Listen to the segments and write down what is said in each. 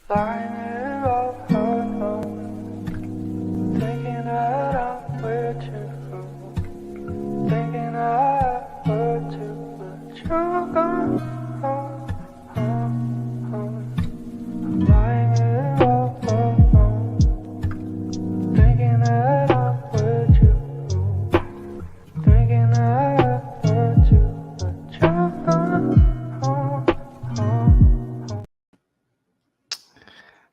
Lying it all alone, thinking that I'm way too thinking I hurt too much. You're gone, I'm lying it all alone, thinking that I'm way too thinking I hurt too much. You're gone.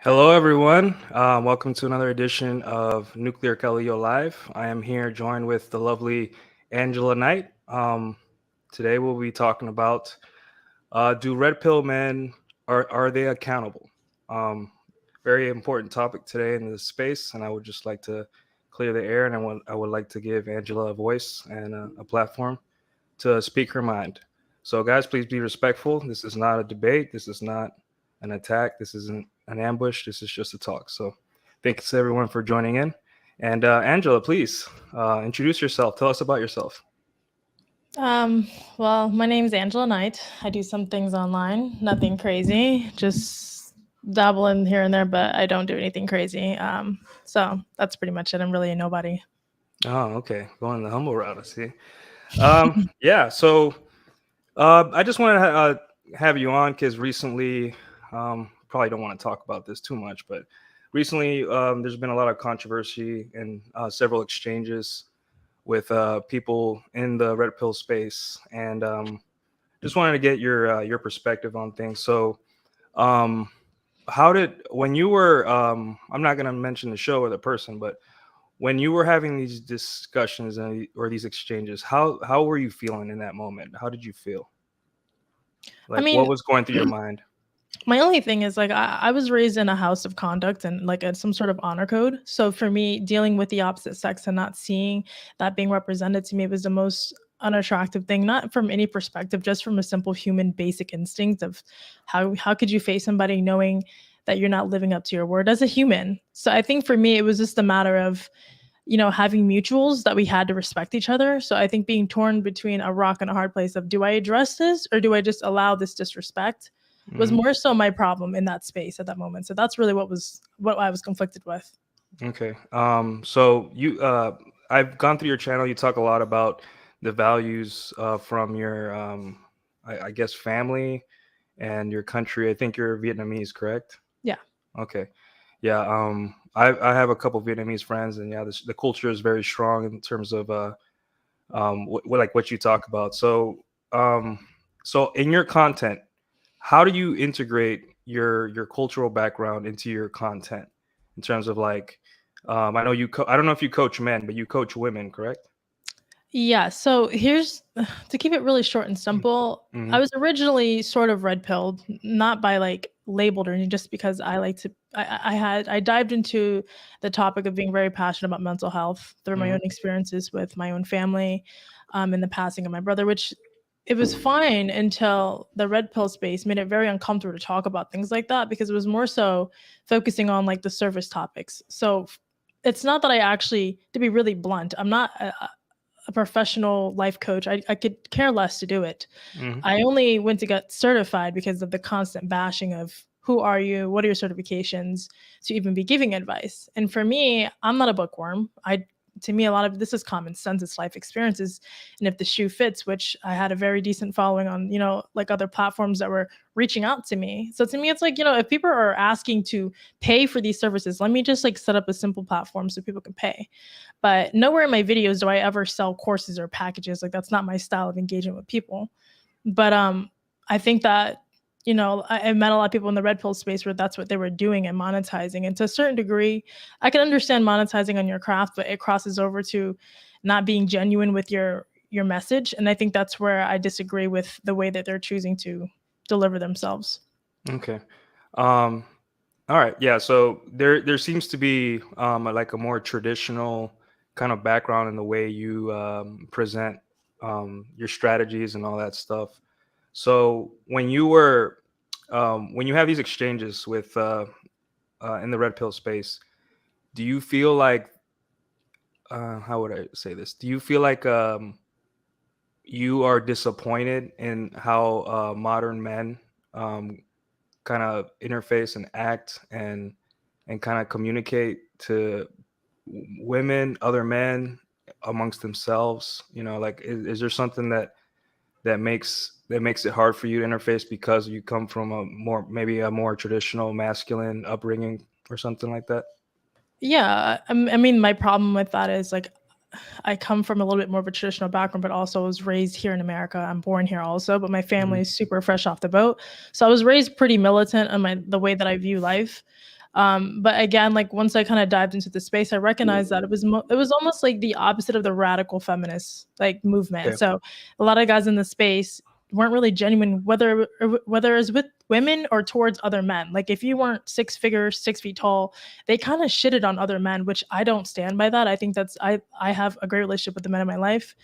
Hello, everyone. Welcome to another edition of Nuclear Calio Live. I am here joined with the lovely Angela Knight. Today we'll be talking about do red pill men, are they accountable? Very important topic today in this space, and I would just like to clear the air, and I would like to give Angela a voice and a platform to speak her mind. So, guys, please be respectful. This is not a debate. This is not an attack. This isn't an ambush. This is just a talk. So, thanks everyone for joining in. And Angela, please introduce yourself. Tell us about yourself. Well, my name's Angela Knight. I do some things online, nothing crazy, just dabble in here and there, but I don't do anything crazy. So that's pretty much it. I'm really a nobody. Oh, okay. Going the humble route, I see. Yeah, so I just want to have you on because recently, probably don't want to talk about this too much, but recently there's been a lot of controversy and several exchanges with people in the red pill space, and just wanted to get your perspective on things. So, when you were, I'm not going to mention the show or the person, but when you were having these discussions or these exchanges, how were you feeling in that moment? How did you feel? Like, what was going through your mind? My only thing is like I was raised in a house of conduct and like some sort of honor code. So for me, dealing with the opposite sex and not seeing that being represented to me was the most unattractive thing, not from any perspective, just from a simple human basic instinct of how could you face somebody knowing that you're not living up to your word as a human. So I think for me it was just a matter of having mutuals that we had to respect each other. So I think being torn between a rock and a hard place of do I address this or do I just allow this disrespect was more so my problem in that space at that moment. So that's really what I was conflicted with. Okay. So I've gone through your channel. You talk a lot about the values from your, I guess, family and your country. I think you're Vietnamese, correct? Yeah. Okay. Yeah. I have a couple Vietnamese friends, and yeah, the culture is very strong in terms of what you talk about. So, so in your content, how do you integrate your cultural background into your content in terms of like, I know I don't know if you coach men, but you coach women, correct? Yeah. So here's to keep it really short and simple. Mm-hmm. I was originally sort of red pilled, not by like labeled or anything, just because I like to. I dived into the topic of being very passionate about mental health through my own experiences with my own family, and the passing of my brother, which it was fine until the red pill space made it very uncomfortable to talk about things like that because it was more so focusing on like the surface topics. So it's not that I actually, to be really blunt, I'm not a professional life coach. I could care less to do it. Mm-hmm. I only went to get certified because of the constant bashing of who are you? What are your certifications to even be giving advice? And for me, I'm not a bookworm. To me, a lot of this is common sense. It's life experiences. And if the shoe fits, which I had a very decent following on, like other platforms that were reaching out to me. So to me, it's like, if people are asking to pay for these services, let me just like set up a simple platform so people can pay. But nowhere in my videos do I ever sell courses or packages. Like that's not my style of engagement with people. But I think that I met a lot of people in the red pill space where that's what they were doing and monetizing. And to a certain degree, I can understand monetizing on your craft, but it crosses over to not being genuine with your message. And I think that's where I disagree with the way that they're choosing to deliver themselves. Okay. All right. Yeah. So there seems to be like a more traditional kind of background in the way you present your strategies and all that stuff. So when you have these exchanges with in the red pill space, do you feel like how would I say this? Do you feel like you are disappointed in how modern men kind of interface and act and kind of communicate to women, other men, amongst themselves? Like, is there something that makes it hard for you to interface because you come from maybe a more traditional masculine upbringing or something like that? Yeah, I mean, my problem with that is like I come from a little bit more of a traditional background, but also was raised here in America. I'm born here also, but my family is super fresh off the boat. So I was raised pretty militant on the way that I view life. But again, like once I kind of dived into the space, I recognized that it was almost like the opposite of the radical feminist like movement. Okay. So a lot of guys in the space weren't really genuine, whether it's with women or towards other men. Like if you weren't 6 figures, 6 feet tall, they kind of shitted on other men, which I don't stand by that. I think I have a great relationship with the men in my life.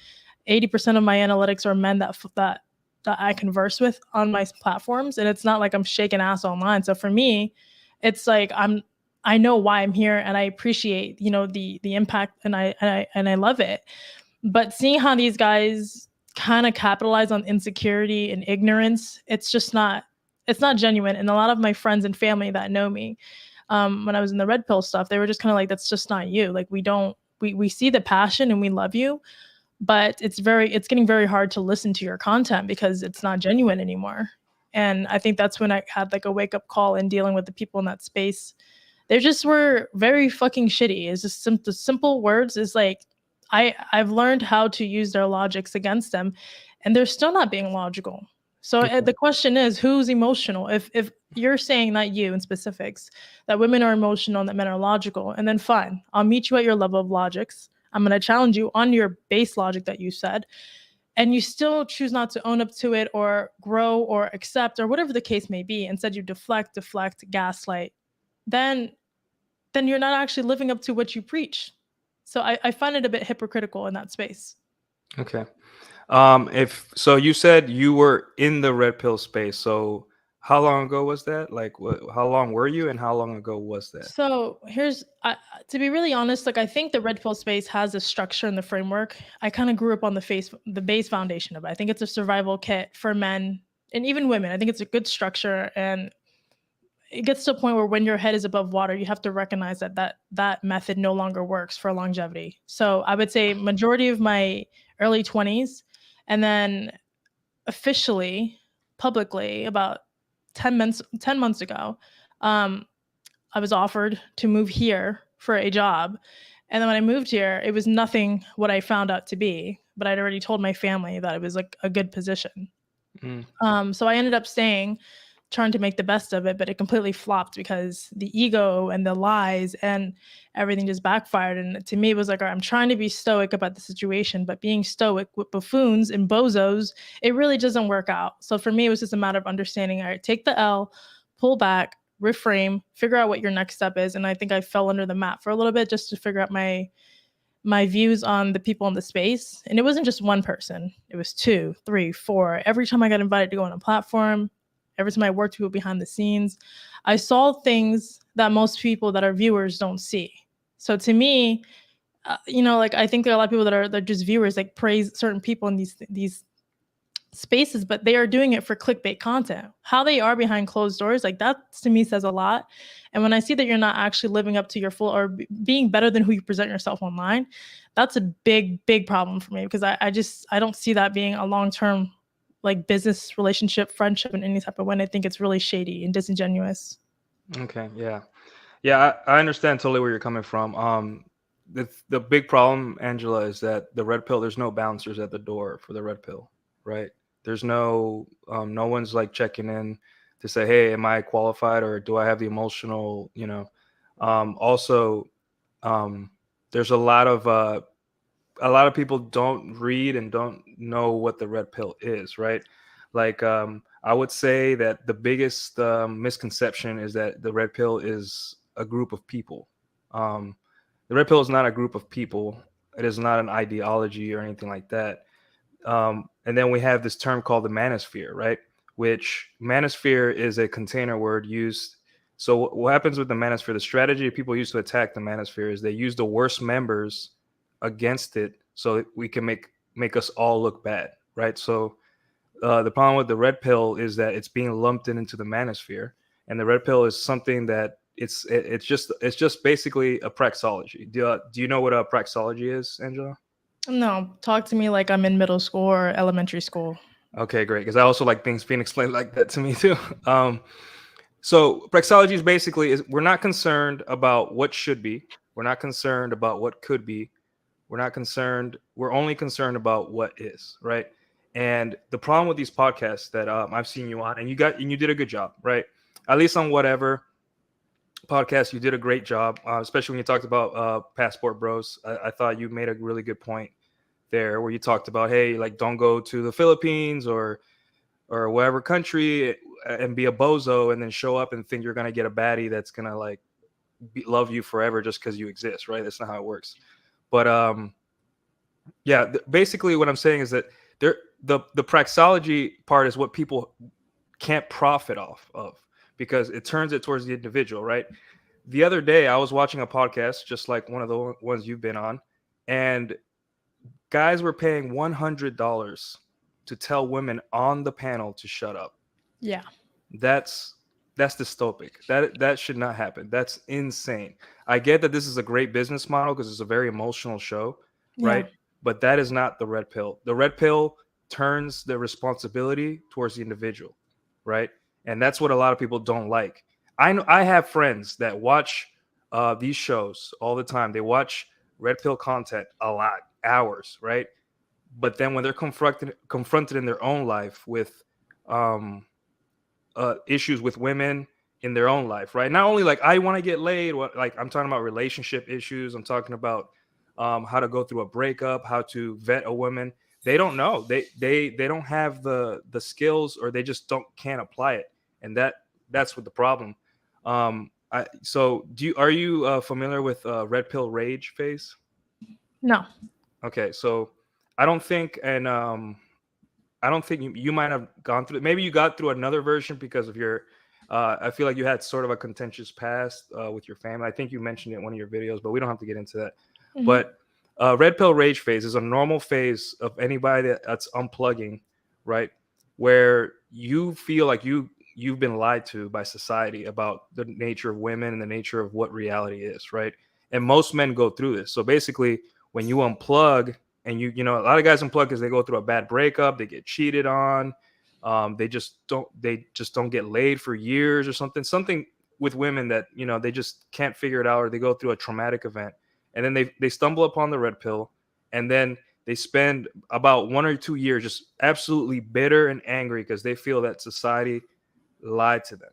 80% of my analytics are men that I converse with on my platforms, and it's not like I'm shaking ass online. So for me, it's like I know why I'm here, and I appreciate the impact, and I love it. But seeing how these guys kind of capitalize on insecurity and ignorance, it's not genuine. And a lot of my friends and family that know me, when I was in the red pill stuff, they were just kind of like, that's just not you. Like we see the passion and we love you, but it's getting very hard to listen to your content because it's not genuine anymore. And I think that's when I had like a wake up call in dealing with the people in that space. They just were very fucking shitty. It's just the simple words is like, I've learned how to use their logics against them, and they're still not being logical. So the question is, who's emotional? If you're saying, not you in specifics, that women are emotional and that men are logical, and then fine, I'll meet you at your level of logics. I'm going to challenge you on your base logic that you said, and you still choose not to own up to it or grow or accept or whatever the case may be. Instead, you deflect, gaslight. Then you're not actually living up to what you preach. So I find it a bit hypocritical in that space. Okay. If so, you said you were in the red pill space. So how long ago was that? Like, how long were you, and how long ago was that? So to be really honest, like I think the red pill space has a structure and the framework. I kind of grew up on the base foundation of it. I think it's a survival kit for men and even women. I think it's a good structure, and it gets to a point where when your head is above water, you have to recognize that method no longer works for longevity. So I would say majority of my early 20s, and then officially, publicly, about 10 months ago, I was offered to move here for a job. And then when I moved here, it was nothing what I found out to be, but I'd already told my family that it was like a good position. So I ended up staying, trying to make the best of it, but it completely flopped because the ego and the lies and everything just backfired. And to me, it was like, I'm trying to be stoic about the situation, but being stoic with buffoons and bozos, it really doesn't work out. So for me, it was just a matter of understanding, all right, take the L, pull back, reframe, figure out what your next step is. And I think I fell under the mat for a little bit just to figure out my views on the people in the space. And it wasn't just one person. It was 2, 3, 4. Every time I got invited to go on a platform, every time I worked with people behind the scenes, I saw things that most people that are viewers don't see. So to me, like I think there are a lot of people that are just viewers, like praise certain people in these spaces, but they are doing it for clickbait content. How they are behind closed doors, like that to me says a lot. And when I see that you're not actually living up to your full or being better than who you present yourself online, that's a big problem for me, because I don't see that being a long-term like business relationship, friendship in any type of way. I think it's really shady and disingenuous. Okay. Yeah. I understand totally where you're coming from. The big problem, Angela, is that the red pill, there's no bouncers at the door for the red pill, right? There's no one's like checking in to say, hey, am I qualified, or do I have the emotional, also, there's a lot of people don't read and don't know what the red pill is, right? Like, I would say that the biggest misconception is that the red pill is a group of people. The red pill is not a group of people. It is not an ideology or anything like that. And then we have this term called the manosphere, right? Which manosphere is a container word used. So what happens with the manosphere, the strategy people use to attack the manosphere is they use the worst members against it so we can make us all look bad, right? So the problem with the red pill is that it's being lumped into the manosphere, and the red pill is something that it's just basically a brexology. Do you know what a brexology is, Angela? No, talk to me like I'm in middle school or elementary school. Okay, great. Because I also like things being explained like that to me too. So brexology is basically we're not concerned about what should be. We're not concerned about what could be. We're only concerned about what is, right? And the problem with these podcasts that I've seen you on, and you did a good job, right? At least on whatever podcast, you did a great job, especially when you talked about Passport Bros. I thought you made a really good point there where you talked about, hey, like don't go to the Philippines or whatever country and be a bozo and then show up and think you're going to get a baddie that's going to like love you forever just because you exist, right? That's not how it works. But yeah, basically what I'm saying is that the praxology part is what people can't profit off of because it turns it towards the individual, right? The other day I was watching a podcast just like one of the ones you've been on, and guys were paying $100 to tell women on the panel to shut up. Yeah. That's dystopic. That should not happen. That's insane. I get that this is a great business model because it's a very emotional show, right? Yeah. But that is not the red pill. The red pill turns the responsibility towards the individual, right? And that's what a lot of people don't like. I have friends that watch these shows all the time. They watch red pill content a lot, hours, right? But then when they're confronted in their own life with issues with women in their own life, right? Not only like I want to get laid, like I'm talking about relationship issues. I'm talking about how to go through a breakup, how to vet a woman. They don't know. They don't have the skills, or they just can't apply it, and that's what the problem. Are you familiar with red pill rage phase? No. Okay, so I don't think, and I don't think you might have gone through it. Maybe you got through another version because of your. I feel like you had sort of a contentious past with your family. I think you mentioned it in one of your videos, but we don't have to get into that. Mhm. But red pill rage phase is a normal phase of anybody that's unplugging, right? Where you feel like you've been lied to by society about the nature of women and the nature of what reality is, right? And most men go through this. So basically, when you unplug, and you know, a lot of guys unplug because they go through a bad breakup, they get cheated on, they just don't get laid for years or something with women that, you know, they just can't figure it out, or they go through a traumatic event, and then they stumble upon the red pill, and then they spend about 1 or 2 years just absolutely bitter and angry because they feel that society lied to them.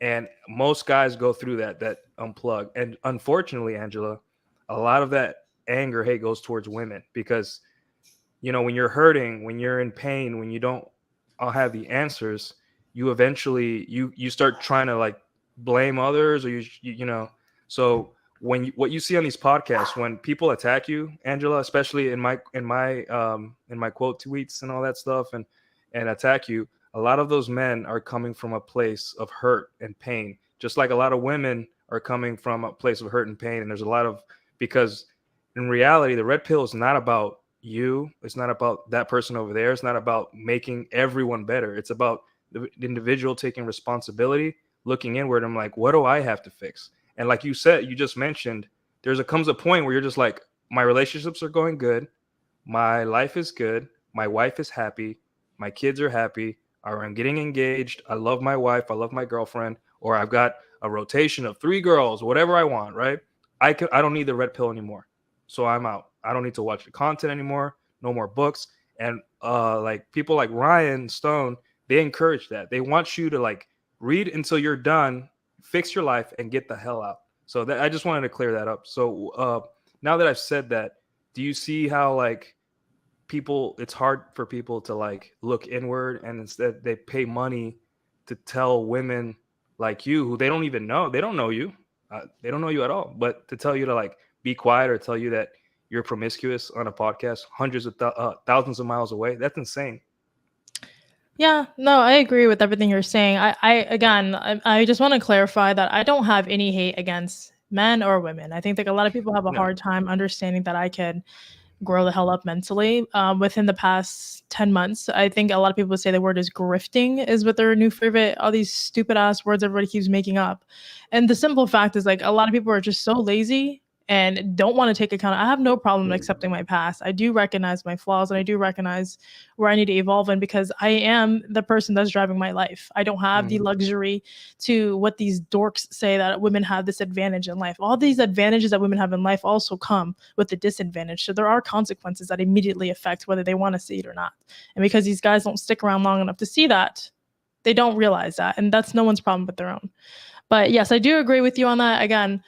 And most guys go through that unplug, and unfortunately, Angela, a lot of that anger, hate goes towards women because, you know, when you're hurting, when you're in pain, when you don't have the answers, you eventually you start trying to like blame others, or you know. So what you see on these podcasts, when people attack you, Angela, especially in my quote tweets and all that stuff, and attack you, a lot of those men are coming from a place of hurt and pain, just like a lot of women are coming from a place of hurt and pain. And there's a lot of, because in reality, the red pill is not about you. It's not about that person over there. It's not about making everyone better. It's about the individual taking responsibility, looking inward. I'm like, what do I have to fix? And like you said, you just mentioned, comes a point where you're just like, my relationships are going good. My life is good. My wife is happy. My kids are happy. Or I'm getting engaged. I love my wife. I love my girlfriend. Or I've got a rotation of 3 girls, whatever I want, right? I don't need the red pill anymore. So I'm out. I don't need to watch the content anymore. No more books. And like people like Ryan Stone, they encourage that. They want you to like read until you're done, fix your life, and get the hell out. So I just wanted to clear that up. So now that I've said that, do you see how like it's hard for people to like look inward, and instead they pay money to tell women like you, who they don't even know. They don't know you. They don't know you at all. But to tell you to like be quiet, or tell you that you're promiscuous on a podcast hundreds of thousands of miles away, that's insane. Yeah, no, I agree with everything you're saying. I just want to clarify that I don't have any hate against men or women. I think like a lot of people have a hard time understanding that I could grow the hell up mentally. Within the past 10 months, I think a lot of people say the word is grifting is what their new favorite, all these stupid ass words everybody keeps making up. And the simple fact is, like, a lot of people are just so lazy and don't want to take account. I have no problem accepting my past. I do recognize my flaws, and I do recognize where I need to evolve in, because I am the person that's driving my life. I don't have the luxury to what these dorks say, that women have this advantage in life. All these advantages that women have in life also come with the disadvantage. So there are consequences that immediately affect whether they want to see it or not. And because these guys don't stick around long enough to see that, they don't realize that. And that's no one's problem but their own. But yes, I do agree with you on that. Again,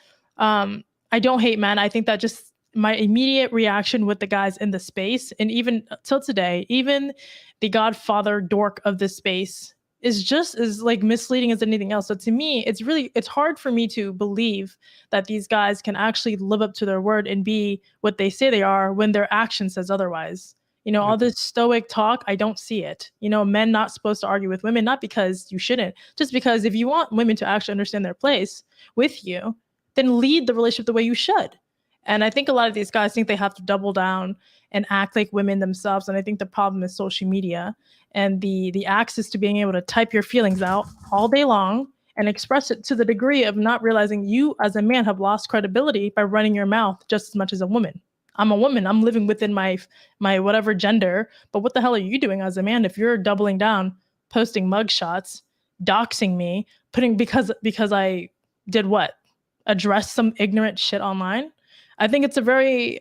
I don't hate men. I think that just my immediate reaction with the guys in the space, and even till today, even the godfather dork of this space is just as like misleading as anything else. So to me, it's hard for me to believe that these guys can actually live up to their word and be what they say they are when their action says otherwise. All this stoic talk, I don't see it. Men not supposed to argue with women, not because you shouldn't, just because if you want women to actually understand their place with you, then lead the relationship the way you should. And I think a lot of these guys think they have to double down and act like women themselves. And I think the problem is social media and the access to being able to type your feelings out all day long and express it, to the degree of not realizing you as a man have lost credibility by running your mouth just as much as a woman. I'm a woman. I'm living within my whatever gender. But what the hell are you doing as a man if you're doubling down, posting mugshots, doxing me, because I did what? Address some ignorant shit online? I think it's a very,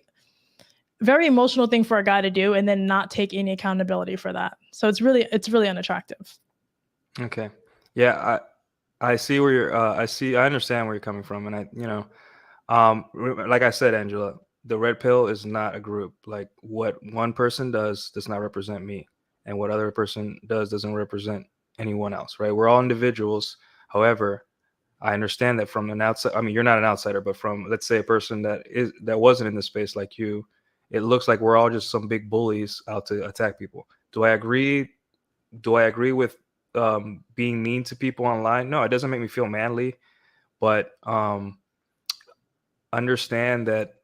very emotional thing for a guy to do, and then not take any accountability for that. So it's really unattractive. Okay. Yeah, I see where you're I understand where you're coming from, and like I said, Angela, the red pill is not a group. Like, what one person does not represent me, and what other person does doesn't represent anyone else, right? We're all individuals. However, I understand that from an outside, I mean, you're not an outsider, but from, let's say, a person that wasn't in the space like you, it looks like we're all just some big bullies out to attack people. Do I agree with being mean to people online? No, it doesn't make me feel manly, but understand that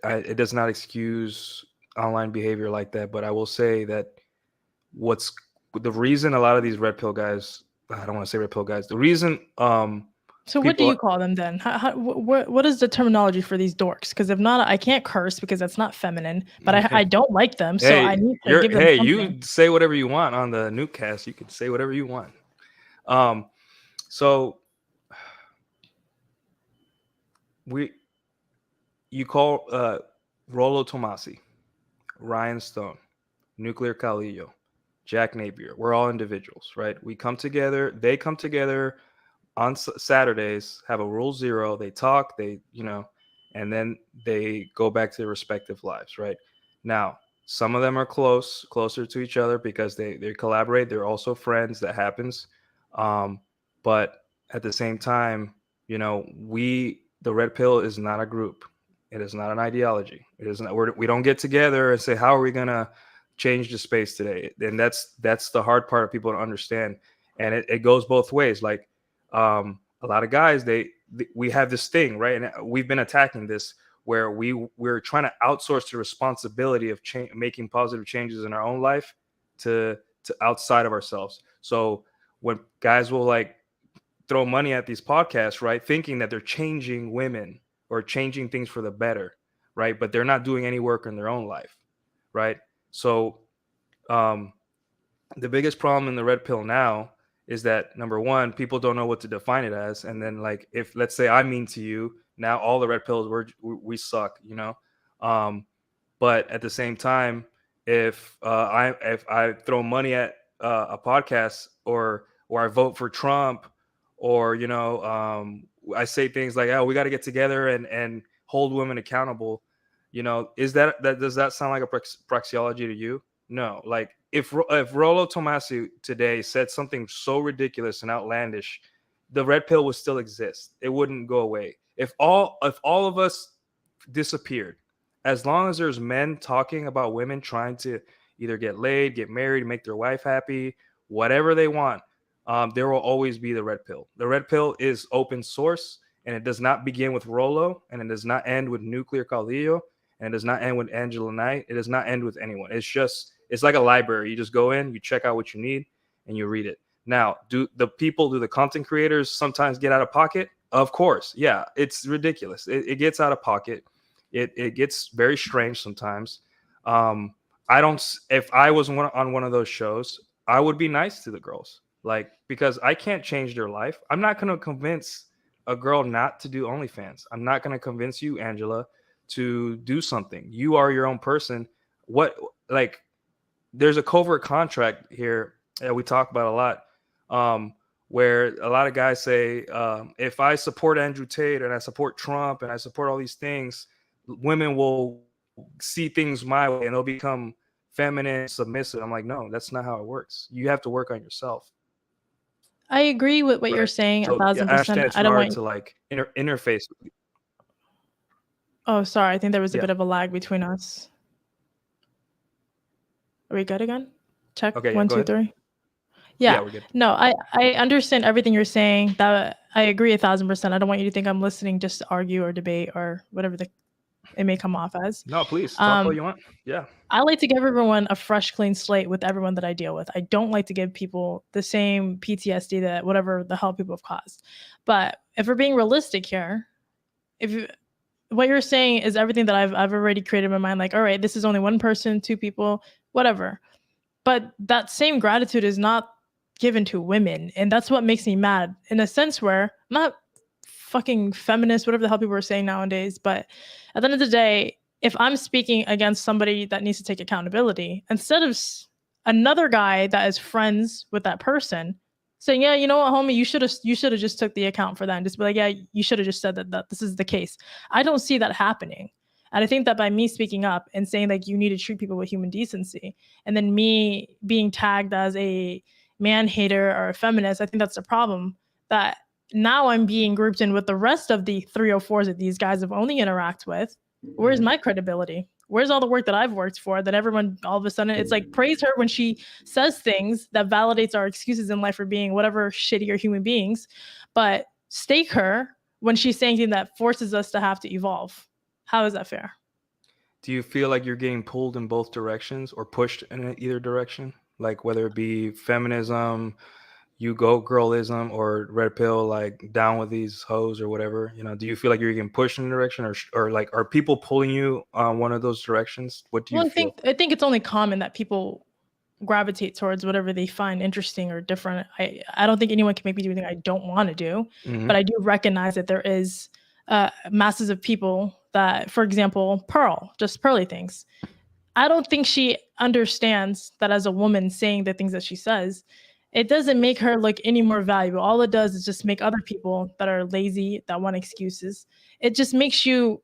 it does not excuse online behavior like that. But I will say that the reason a lot of these red pill guys, I don't want to say red pill guys, the reason so what do you call them then? What is the terminology for these dorks? Because if not, I can't curse because that's not feminine. But I don't like them, so I need to give them something. You say whatever you want on the Newcast. You can say whatever you want. So you call Rollo Tomasi, Ryan Stone, Nuclear Calillo, Jack Napier. We're all individuals, right? We come together. They come together on Saturdays, have a Rule Zero. They talk, and then they go back to their respective lives, right? Now, some of them are closer to each other because they collaborate. They're also friends. That happens. But at the same time, the red pill is not a group. It is not an ideology. It is not. We don't get together and say, how are we gonna change the space today? And that's the hard part of people to understand. And it goes both ways. Like, a lot of guys, we have this thing, right? And we've been attacking this where we're trying to outsource the responsibility of making positive changes in our own life to outside of ourselves. So when guys will like throw money at these podcasts, right, thinking that they're changing women or changing things for the better, right, but they're not doing any work in their own life, right? So the biggest problem in the red pill now is that, number one, people don't know what to define it as. And then, like, if, let's say, I'm mean to you, now all the red pills, we suck, but at the same time, if I throw money at a podcast, or I vote for Trump, or I say things like, oh, we got to get together and hold women accountable, does that sound like a brexology to you? No. Like, if Rollo Tomasi today said something so ridiculous and outlandish, the red pill would still exist. It wouldn't go away. If all of us disappeared, as long as there's men talking about women trying to either get laid, get married, make their wife happy, whatever they want, there will always be the red pill. The red pill is open source, and it does not begin with Rollo, and it does not end with Nuclear Calillo, and it does not end with Angela Knight. It does not end with anyone. It's like a library. You just go in, you check out what you need, and you read it. Now, do the content creators sometimes get out of pocket? Of course. Yeah, it's ridiculous. It gets out of pocket. It gets very strange sometimes. If I was on one of those shows, I would be nice to the girls, like, because I can't change their life. I'm not going to convince a girl not to do OnlyFans. I'm not going to convince you, Angela, to do something. You are your own person. There's a covert contract here that we talk about a lot, where a lot of guys say, if I support Andrew Tate and I support Trump and I support all these things, women will see things my way and they'll become feminine, submissive. I'm like, no, that's not how it works. You have to work on yourself. I agree with what you're saying 1,000%. I don't want to like interface with you. Oh, sorry. I think there was a bit of a lag between us. Are we good again? Check. Okay, 1, 2, 3. Yeah, we're good. No, I understand everything you're saying. That I agree 1,000%. I don't want you to think I'm listening just to argue or debate or whatever it may come off as. No, please talk what you want. Yeah. I like to give everyone a fresh, clean slate with everyone that I deal with. I don't like to give people the same PTSD that whatever the hell people have caused. But if we're being realistic here, what you're saying is everything that I've already created in my mind, like, all right, this is only one person, 2 people, whatever. But that same gratitude is not given to women. And that's what makes me mad, in a sense where I'm not fucking feminist, whatever the hell people are saying nowadays. But at the end of the day, if I'm speaking against somebody that needs to take accountability, instead of another guy that is friends with that person saying, yeah, you know what, homie, you should have just took the account for that and just be like, yeah, you should have just said that this is the case. I don't see that happening. And I think that by me speaking up and saying like you need to treat people with human decency, and then me being tagged as a man hater or a feminist, I think that's the problem. That now I'm being grouped in with the rest of the 304s that these guys have only interact with. Where's my credibility? Where's all the work that I've worked for that everyone all of a sudden, it's like praise her when she says things that validates our excuses in life for being whatever shittier human beings, but stake her when she's saying things that forces us to have to evolve. How is that fair? Do you feel like you're getting pulled in both directions or pushed in either direction? Like whether it be feminism, you go girlism, or red pill, like down with these hoes or whatever, you know, do you feel like you're getting pushed in a direction, or like, are people pulling you on one of those directions? What do you feel? I think it's only common that people gravitate towards whatever they find interesting or different. I don't think anyone can make me do anything I don't want to do, but I do recognize that there is masses of people that, for example, just Pearly things. I don't think she understands that as a woman saying the things that she says, it doesn't make her look any more valuable. All it does is just make other people that are lazy, that want excuses. It just makes you're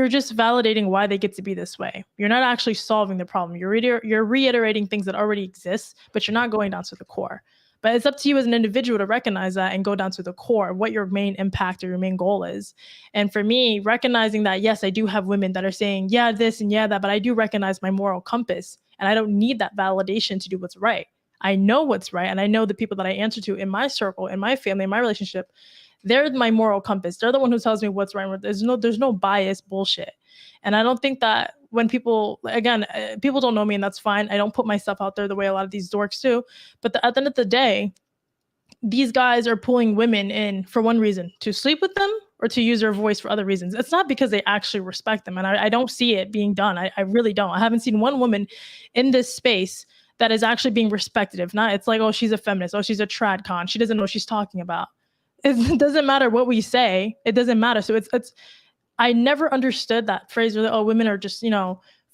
just validating why they get to be this way. You're not actually solving the problem. You're reiterating things that already exist, but you're not going down to the core. But it's up to you as an individual to recognize that and go down to the core, what your main impact or your main goal is. And for me, recognizing that, yes, I do have women that are saying, yeah, this and yeah, that, but I do recognize my moral compass, and I don't need that validation to do what's right. I know what's right, and I know the people that I answer to in my circle, in my family, in my relationship, they're my moral compass. They're the one who tells me what's right. There's no bias bullshit. And I don't think that when people, again, people don't know me, and that's fine. I don't put myself out there the way a lot of these dorks do. But at the end of the day, these guys are pulling women in for one reason, to sleep with them or to use their voice for other reasons. It's not because they actually respect them. And I don't see it being done. I really don't. I haven't seen one woman in this space that is actually being respected. If not, it's like, oh, she's a feminist. Oh, she's a trad con. She doesn't know what she's talking about. It doesn't matter what we say. It doesn't matter. So it's I never understood that phrase where, oh, women are just,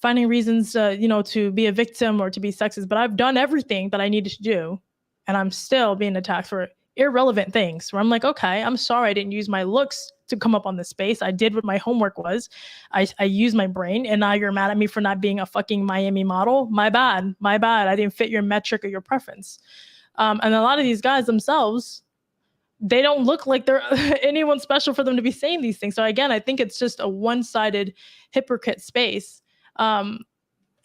finding reasons, to be a victim or to be sexist. But I've done everything that I needed to do, and I'm still being attacked for irrelevant things where I'm like, okay, I'm sorry I didn't use my looks to come up on this space. I did what my homework was. I used my brain, and now you're mad at me for not being a fucking Miami model. My bad. I didn't fit your metric or your preference. And a lot of these guys themselves, they don't look like they're anyone special for them to be saying these things. So again, I think it's just a one-sided hypocrite space. And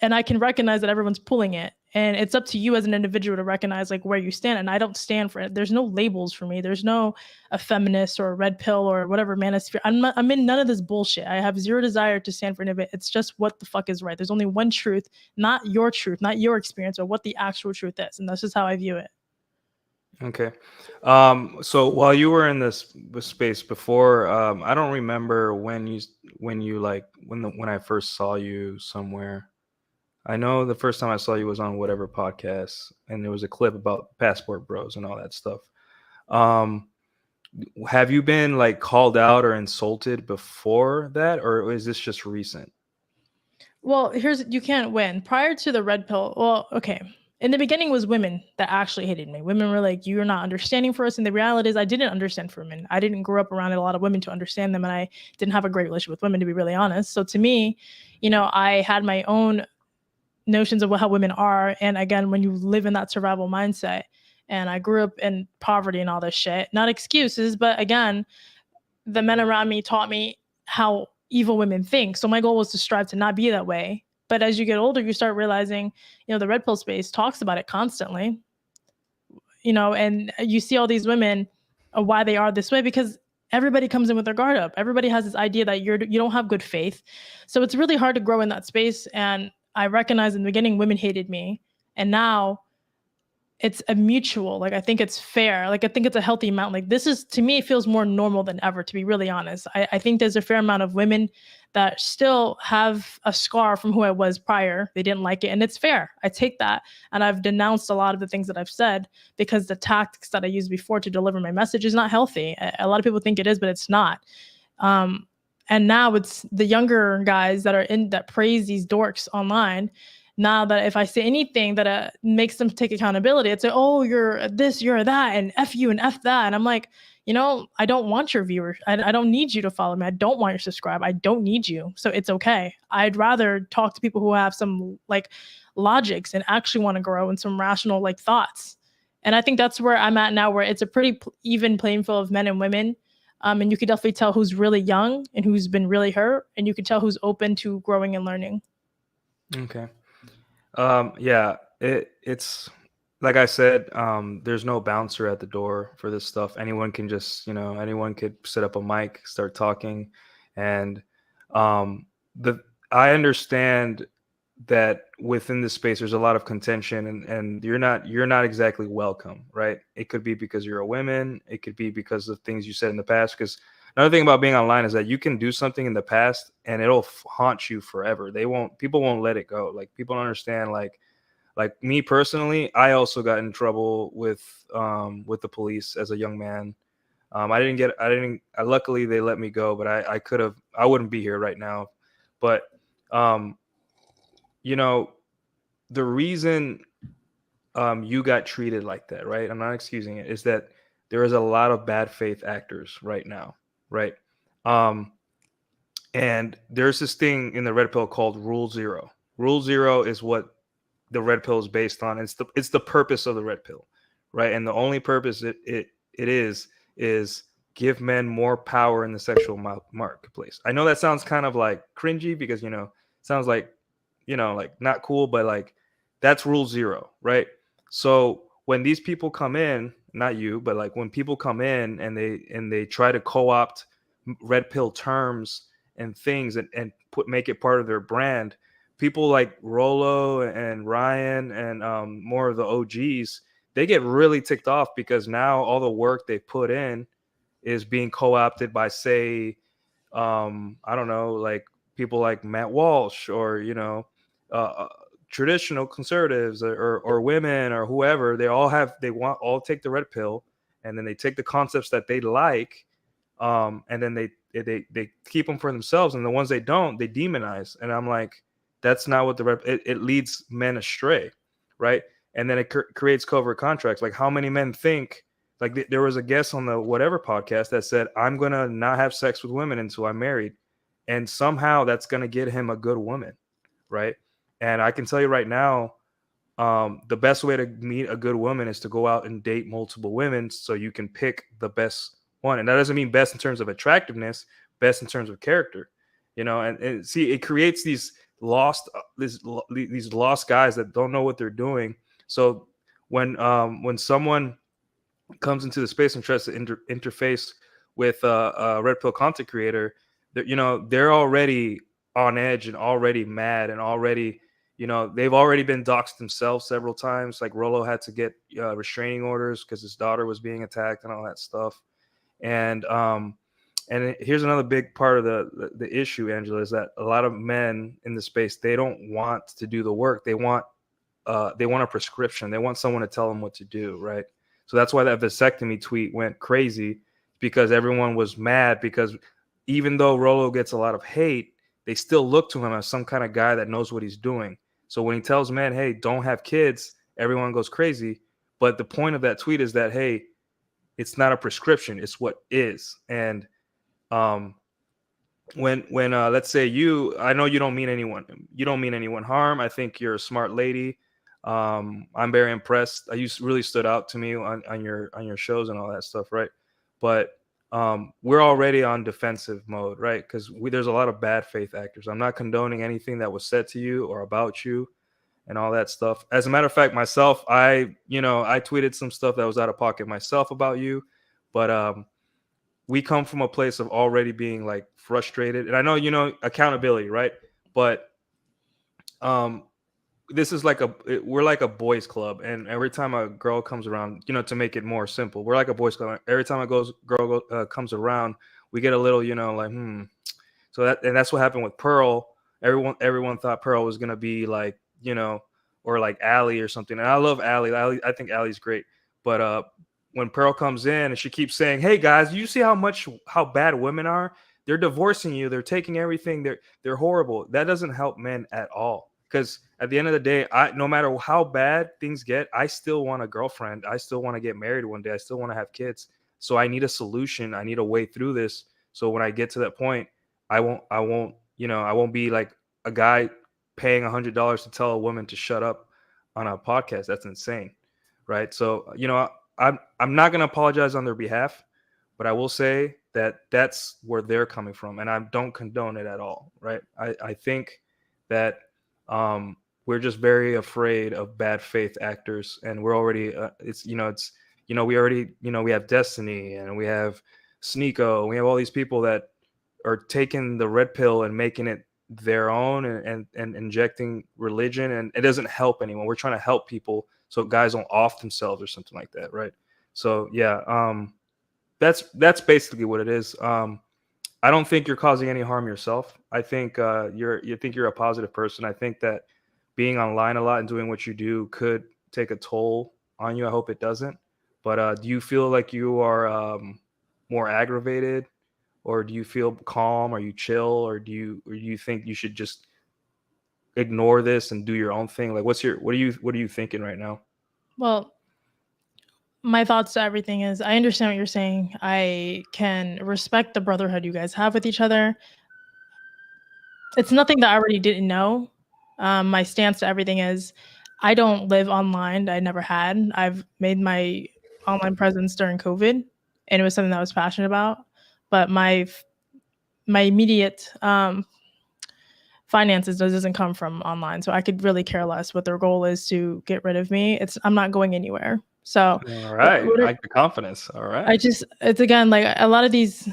I can recognize that everyone's pulling it. And it's up to you as an individual to recognize like where you stand. And I don't stand for it. There's no labels for me. There's no a feminist or a red pill or whatever manosphere. I'm in none of this bullshit. I have zero desire to stand for any of it. It's just what the fuck is right. There's only one truth, not your truth, not your experience, or what the actual truth is. And that's just how I view it. Okay. So while you were in this space before, I don't remember when I first saw you somewhere. I know the first time I saw you was on whatever podcast, and there was a clip about Passport Bros and all that stuff. Have you been like called out or insulted before that, or is this just recent? Well, you can't win. Prior to the red pill, well, okay. In the beginning was women that actually hated me. Women were like, you're not understanding for us. And the reality is I didn't understand for women. I didn't grow up around a lot of women to understand them. And I didn't have a great relationship with women, to be really honest. So to me, I had my own notions of how women are. And again, when you live in that survival mindset, and I grew up in poverty and all this shit, not excuses, but again, the men around me taught me how evil women think. So my goal was to strive to not be that way. But as you get older, you start realizing, the red pill space talks about it constantly, and you see all these women, why they are this way, because everybody comes in with their guard up. Everybody has this idea that you don't have good faith. So it's really hard to grow in that space. And I recognized in the beginning, women hated me. And now it's a mutual, like, I think it's fair. Like, I think it's a healthy amount. Like, this is, to me, it feels more normal than ever, to be really honest. I think there's a fair amount of women that still have a scar from who I was prior. They didn't like it. And it's fair. I take that. And I've denounced a lot of the things that I've said because the tactics that I used before to deliver my message is not healthy. A lot of people think it is, but it's not. And now it's the younger guys that praise these dorks online. Now that if I say anything that makes them take accountability, it's like, oh, you're this, you're that, and F you and F that. And I'm like, I don't want your viewers. I don't need you to follow me. I don't want you to subscribe. I don't need you. So it's okay. I'd rather talk to people who have some like logics and actually want to grow and some rational like thoughts. And I think that's where I'm at now, where it's a pretty even playing field of men and women. And you can definitely tell who's really young and who's been really hurt. And you can tell who's open to growing and learning. Okay. Yeah, it's like I said, there's no bouncer at the door for this stuff. Anyone can just, anyone could set up a mic, start talking. And I understand that within this space, there's a lot of contention and you're not exactly welcome, right? It could be because you're a woman. It could be because of things you said in the past. Because another thing about being online is that you can do something in the past and it'll haunt you forever. People won't let it go. Like, people don't understand. Like me personally, I also got in trouble with the police as a young man. Luckily they let me go, but I wouldn't be here right now. But, the reason you got treated like that, right? I'm not excusing it, is that there is a lot of bad faith actors right now. Right. And there's this thing in the red pill called Rule 0. Rule 0 is what the red pill is based on. It's the purpose of the red pill. Right. And the only purpose it is give men more power in the sexual marketplace. I know that sounds kind of like cringy because, it sounds like, like not cool, but like that's Rule 0. Right. So when these people come in, not you, but like when people come in and they try to co-opt red pill terms and things and make it part of their brand, people like Rolo and Ryan and more of the OGs, they get really ticked off because now all the work they put in is being co-opted by, say, I don't know, like people like Matt Walsh or, traditional conservatives or women or whoever. They all take the red pill and then they take the concepts that they like, and then they keep them for themselves, and the ones they don't, they demonize. And I'm like, that's not what it leads men astray, right? And then it creates covert contracts. Like, how many men think, like there was a guest on the whatever podcast that said, I'm gonna not have sex with women until I'm married, and somehow that's gonna get him a good woman, right? And I can tell you right now, the best way to meet a good woman is to go out and date multiple women so you can pick the best one. And that doesn't mean best in terms of attractiveness, best in terms of character, and see, it creates these lost these lost guys that don't know what they're doing. So when someone comes into the space and tries to interface with a Red Pill content creator, they're already on edge and already mad and already, they've already been doxxed themselves several times. Like Rolo had to get restraining orders because his daughter was being attacked and all that stuff. And here's another big part of the issue, Angela, is that a lot of men in the space, they don't want to do the work. They want a prescription. They want someone to tell them what to do, right? So that's why that vasectomy tweet went crazy, because everyone was mad, because even though Rolo gets a lot of hate, they still look to him as some kind of guy that knows what he's doing. So when he tells men, hey, don't have kids, everyone goes crazy. But the point of that tweet is that, hey, it's not a prescription, it's what is. And when let's say I know you don't mean anyone harm. I think you're a smart lady. I'm very impressed. You really stood out to me on your shows and all that stuff, right? But we're already on defensive mode, right? Because there's a lot of bad faith actors. I'm not condoning anything that was said to you or about you and all that stuff. As a matter of fact, myself, I tweeted some stuff that was out of pocket myself about you, but we come from a place of already being like frustrated. And I know, accountability, right? But this is we're like a boys club, and every time a girl comes around, to make it more simple, we're like a boys club. Every time a girl comes around, we get a little, So that's what happened with Pearl. Everyone thought Pearl was gonna be like, or like Allie or something. And I love Allie. I think Allie's great. But when Pearl comes in and she keeps saying, "Hey guys, you see how bad women are? They're divorcing you. They're taking everything. They're horrible." That doesn't help men at all. Because at the end of the day, no matter how bad things get, I still want a girlfriend. I still want to get married one day. I still want to have kids. So I need a solution. I need a way through this. So when I get to that point, I won't be like a guy paying $100 to tell a woman to shut up on a podcast. That's insane, right? So I'm not gonna apologize on their behalf, but I will say that that's where they're coming from, and I don't condone it at all, right? I think that we're just very afraid of bad faith actors, and we're already we have Destiny, and we have Sneeko, and we have all these people that are taking the red pill and making it their own and injecting religion, and it doesn't help anyone. We're trying to help people so guys don't off themselves or something like that, right? So yeah, that's basically what it is. I don't think you're causing any harm yourself. I think you're a positive person. I think that being online a lot and doing what you do could take a toll on you. I hope it doesn't. But do you feel like you are more aggravated, or do you feel calm? Are you chill, or do you think you should just ignore this and do your own thing? Like, what are you thinking right now? Well, my thoughts to everything is, I understand what you're saying. I can respect the brotherhood you guys have with each other. It's nothing that I already didn't know. My stance to everything is, I don't live online. I never had. I've made my online presence during COVID, and it was something that I was passionate about. But my immediate finances doesn't come from online, so I could really care less what their goal is to get rid of me. I'm not going anywhere. So all right, I like the confidence. All right, it's again like a lot of these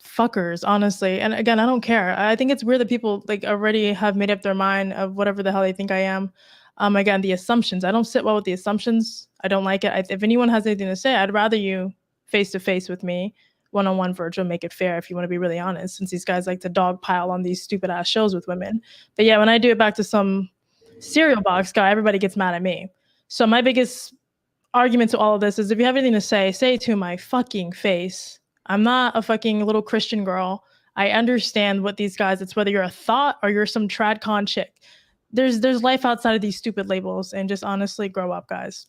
fuckers, honestly. And again, I don't care. I think it's weird that people like already have made up their mind of whatever the hell they think I am. Again, the assumptions. I don't sit well with the assumptions. I don't like it. If anyone has anything to say, I'd rather you face to face with me, one-on-one, virtual, make it fair if you want to be really honest, since these guys like to dogpile on these stupid ass shows with women. But yeah, when I do it back to some cereal box guy, everybody gets mad at me. So my biggest argument to all of this is, if you have anything to say it to my fucking face. I'm not a fucking little Christian girl. I understand what these guys, it's whether you're a thought or you're some trad con chick. There's life outside of these stupid labels, and just honestly grow up, guys.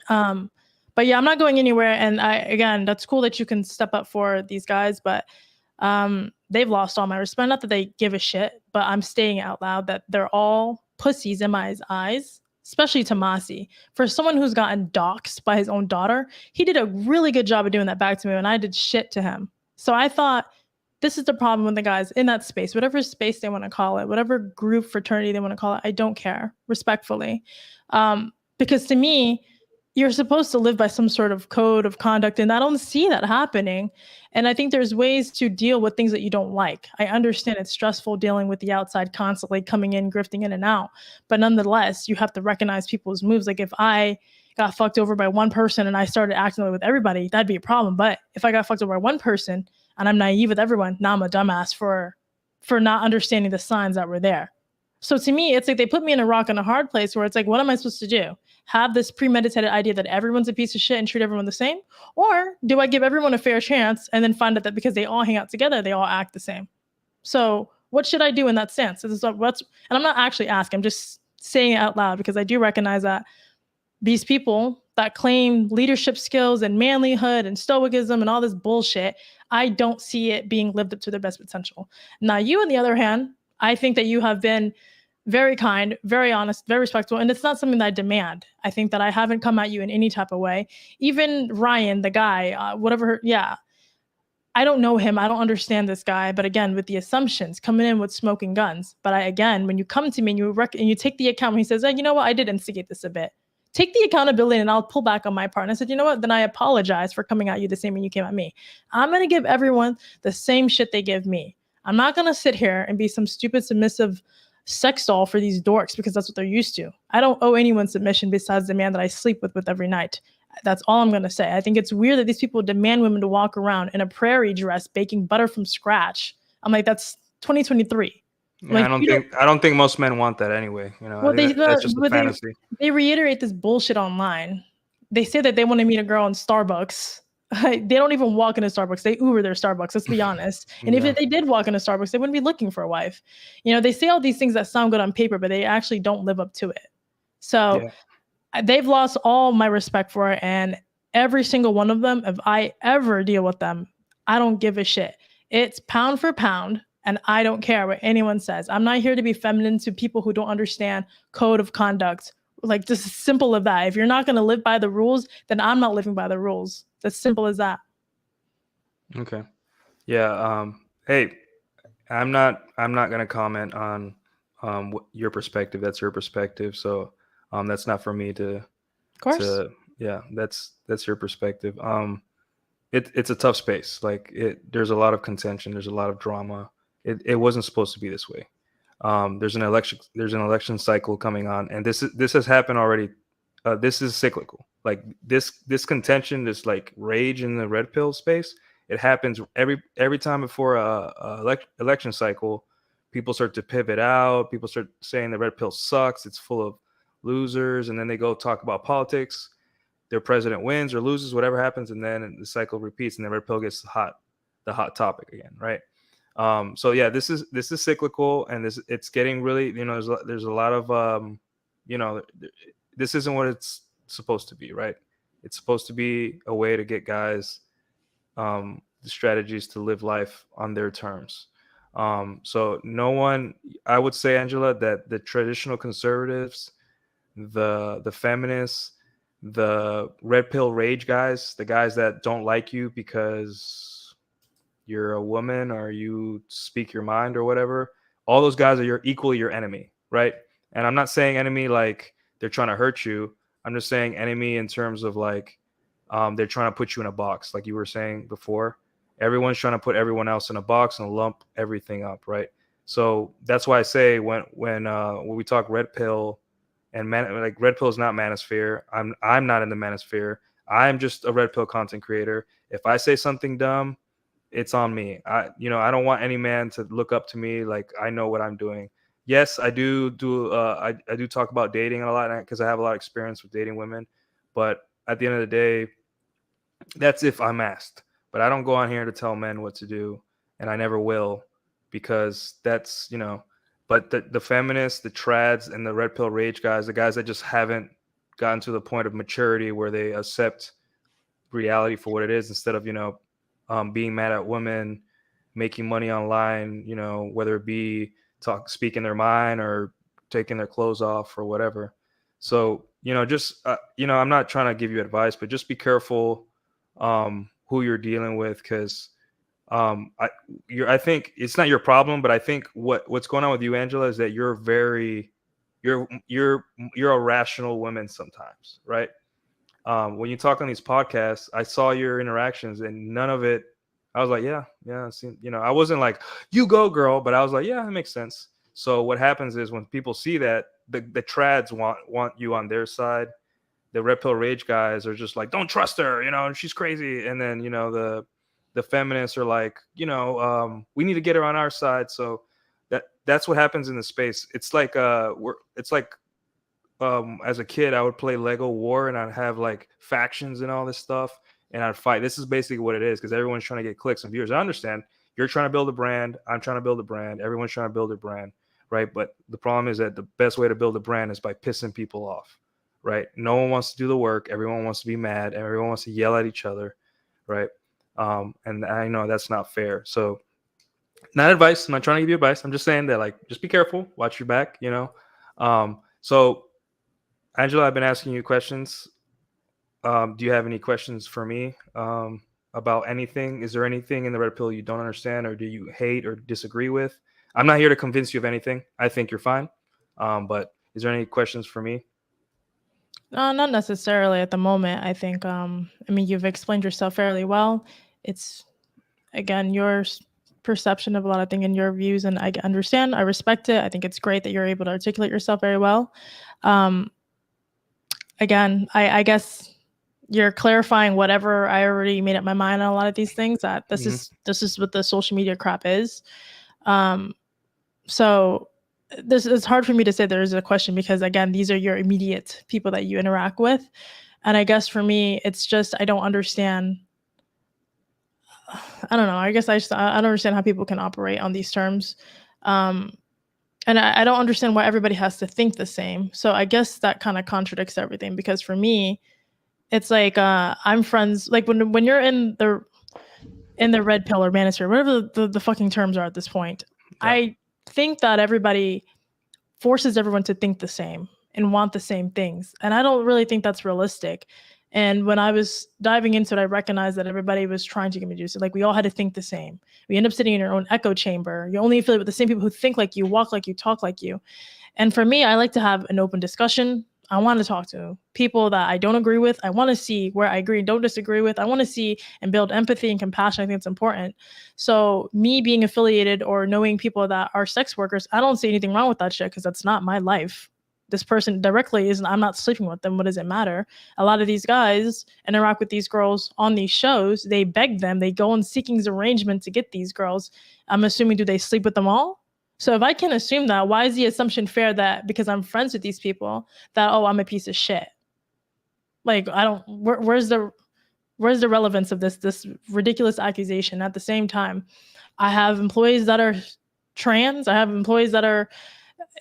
But yeah, I'm not going anywhere. And again, that's cool that you can step up for these guys, but they've lost all my respect. Not that they give a shit, but I'm stating out loud that they're all pussies in my eyes, especially Tomasi. For someone who's gotten doxxed by his own daughter, he did a really good job of doing that back to me when I did shit to him. So I thought this is the problem with the guys in that space, whatever space they want to call it, whatever group fraternity they want to call it. I don't care, respectfully. Because to me, you're supposed to live by some sort of code of conduct, and I don't see that happening. And I think there's ways to deal with things that you don't like. I understand it's stressful dealing with the outside constantly coming in, grifting in and out. But nonetheless, you have to recognize people's moves. Like if I got fucked over by one person and I started acting with everybody, that'd be a problem. But if I got fucked over by one person and I'm naive with everyone, now I'm a dumbass for not understanding the signs that were there. So to me, it's like they put me in a rock and a hard place where it's like, what am I supposed to do? Have this premeditated idea that everyone's a piece of shit and treat everyone the same? Or do I give everyone a fair chance and then find out that because they all hang out together, they all act the same? So what should I do in that stance? And I'm not actually asking, I'm just saying it out loud because I do recognize that these people that claim leadership skills and manlyhood and stoicism and all this bullshit, I don't see it being lived up to their best potential. Now, you, on the other hand, I think that you have been very kind, very honest, very respectful, and it's not something that I demand. I think that I haven't come at you in any type of way. Even Ryan, the guy, I don't know him. I don't understand this guy. But again, with the assumptions, coming in with smoking guns. But when you come to me and you take the account, when he says, you know what, I did instigate this a bit. Take the accountability and I'll pull back on my part. And I said, you know what, then I apologize for coming at you the same way you came at me. I'm going to give everyone the same shit they give me. I'm not going to sit here and be some stupid submissive sex doll for these dorks because that's what they're used to. I don't owe anyone submission besides the man that I sleep with every night. That's all I'm going to say. I think it's weird that these people demand women to walk around in a prairie dress baking butter from scratch. I'm like, that's 2023. Yeah, like, I don't think most men want that anyway. You know, that's just a fantasy. They reiterate this bullshit online. They say that they want to meet a girl in Starbucks. They don't even walk into Starbucks. They Uber their Starbucks. Let's be honest. And if they did walk into Starbucks, they wouldn't be looking for a wife. You know, they say all these things that sound good on paper, but they actually don't live up to it. So they've lost all my respect for it. And every single one of them, if I ever deal with them, I don't give a shit. It's pound for pound. And I don't care what anyone says. I'm not here to be feminine to people who don't understand code of conduct. Like, just as simple as that. If you're not going to live by the rules, then I'm not living by the rules. As simple as that. Okay. Yeah. Hey, I'm not going to comment on your perspective. That's your perspective. So that's not for me to. Of course. That's your perspective. It's a tough space. Like there's a lot of contention. There's a lot of drama. It wasn't supposed to be this way. There's an election cycle coming on, and this has happened already. This is cyclical. Like this contention, this like rage in the red pill space, it happens every time before a election cycle. People start to pivot out. People start saying the red pill sucks. It's full of losers, and then they go talk about politics. Their president wins or loses, whatever happens, and then the cycle repeats, and the red pill gets the hot topic again, right? So yeah, this is cyclical, and it's getting really, you know, there's a lot of you know, this isn't what it's supposed to be, right? It's supposed to be a way to get guys the strategies to live life on their terms. So no one, I would say, Angela, that the traditional conservatives, the feminists, the red pill rage guys, the guys that don't like you because you're a woman or you speak your mind or whatever, all those guys are equally your enemy, right? And I'm not saying enemy like they're trying to hurt you. I'm just saying enemy in terms of like they're trying to put you in a box, like you were saying before. Everyone's trying to put everyone else in a box and lump everything up, right? So that's why I say when we talk red pill and like red pill is not manosphere. I'm not in the manosphere. I'm just a red pill content creator. If I say something dumb, it's on me. I don't want any man to look up to me like I know what I'm doing. Yes, I do talk about dating a lot because I have a lot of experience with dating women. But at the end of the day, that's if I'm asked. But I don't go on here to tell men what to do, and I never will, because that's, you know. But the feminists, the trads, and the red pill rage guys, the guys that just haven't gotten to the point of maturity where they accept reality for what it is instead of, you know, being mad at women, making money online, you know, whether it be speaking their mind or taking their clothes off or whatever. So, you know, just, you know, I'm not trying to give you advice, but just be careful who you're dealing with, because I think it's not your problem, but I think what's going on with you, Angela, is that you're a rational woman sometimes, right? When you talk on these podcasts, I saw your interactions, and none of it. I was like, yeah, I wasn't like, you go, girl, but I was like, yeah, it makes sense. So what happens is when people see that, the trads want you on their side. The Red Pill Rage guys are just like, don't trust her, she's crazy. And then the feminists are like, we need to get her on our side. So that's what happens in the space. It's like as a kid, I would play Lego War, and I'd have like factions and all this stuff, and I'd fight. This is basically what it is, because everyone's trying to get clicks and viewers. I understand you're trying to build a brand. I'm trying to build a brand. Everyone's trying to build a brand, right? But the problem is that the best way to build a brand is by pissing people off, right? No one wants to do the work. Everyone wants to be mad. Everyone wants to yell at each other, right? And I know that's not fair. So, not advice. I'm not trying to give you advice. I'm just saying that, like, just be careful. Watch your back. So. Angela, I've been asking you questions. Do you have any questions for me about anything? Is there anything in the Red Pill you don't understand, or do you hate or disagree with? I'm not here to convince you of anything. I think you're fine. But is there any questions for me? Not necessarily at the moment. I think, you've explained yourself fairly well. It's, again, your perception of a lot of things and your views, and I understand. I respect it. I think it's great that you're able to articulate yourself very well. Again, I guess you're clarifying whatever I already made up my mind on a lot of these things, that this is what the social media crap is. So this is hard for me to say there is a question, because again, these are your immediate people that you interact with. And I guess for me, it's just, I don't understand. I don't know. I guess I don't understand how people can operate on these terms. And I don't understand why everybody has to think the same. So I guess that kind of contradicts everything, because for me, it's like I'm friends. Like when you're in the Red Pill or Manosphere, whatever the fucking terms are at this point, yeah. I think that everybody forces everyone to think the same and want the same things. And I don't really think that's realistic. And when I was diving into it, I recognized that everybody was trying to get me to do so. Like, we all had to think the same. We end up sitting in your own echo chamber. You only affiliate with the same people who think like you, walk like you, talk like you. And for me, I like to have an open discussion. I want to talk to people that I don't agree with. I want to see where I agree and don't disagree with. I want to see and build empathy and compassion. I think it's important. So me being affiliated or knowing people that are sex workers, I don't see anything wrong with that shit, because that's not my life. This person directly isn't, I'm not sleeping with them. What does it matter? A lot of these guys interact with these girls on these shows. They beg them. They go on seeking arrangement to get these girls. I'm assuming, do they sleep with them all? So if I can assume that, why is the assumption fair that because I'm friends with these people that, oh, I'm a piece of shit? Like, I don't, where's the relevance of this ridiculous accusation? At the same time, I have employees that are trans. I have employees that are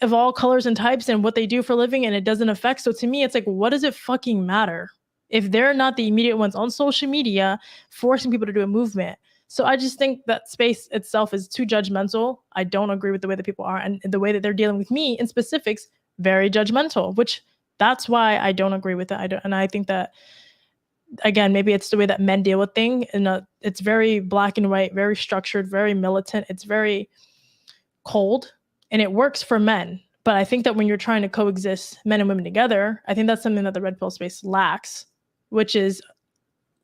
of all colors and types and what they do for a living, and it doesn't affect. So to me, it's like, what does it fucking matter if they're not the immediate ones on social media forcing people to do a movement? So I just think that space itself is too judgmental. I don't agree with the way that people are, and the way that they're dealing with me in specifics, very judgmental, which that's why I don't agree with it. And I think that, again, maybe it's the way that men deal with things, and it's very black and white, very structured, very militant. It's very cold. And it works for men. But I think that when you're trying to coexist men and women together, I think that's something that the Red Pill space lacks, which is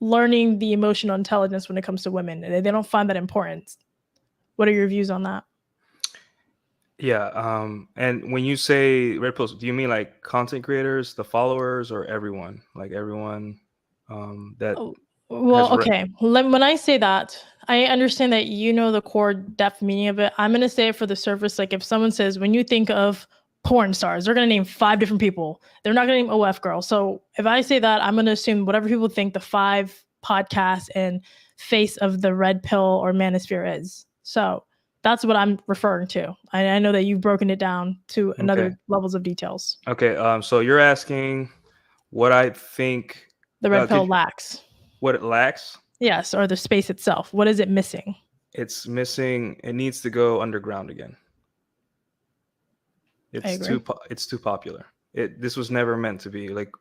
learning the emotional intelligence when it comes to women. They don't find that important. What are your views on that? Yeah. And when you say Red Pill, do you mean like content creators, the followers, or everyone? Like everyone that... Well, okay. When I say that, I understand that you know the core depth meaning of it. I'm going to say it for the surface. Like, if someone says, when you think of porn stars, they're going to name 5 different people. They're not going to name OF girl. So if I say that, I'm going to assume whatever people think the 5 podcasts and face of the Red Pill or Manosphere is. So that's what I'm referring to. I know that you've broken it down to another levels of details. Okay. So you're asking what I think the Red Pill lacks. What it lacks? Yes, or the space itself. What is it missing? It's missing. It needs to go underground again. It's too popular. This was never meant to be like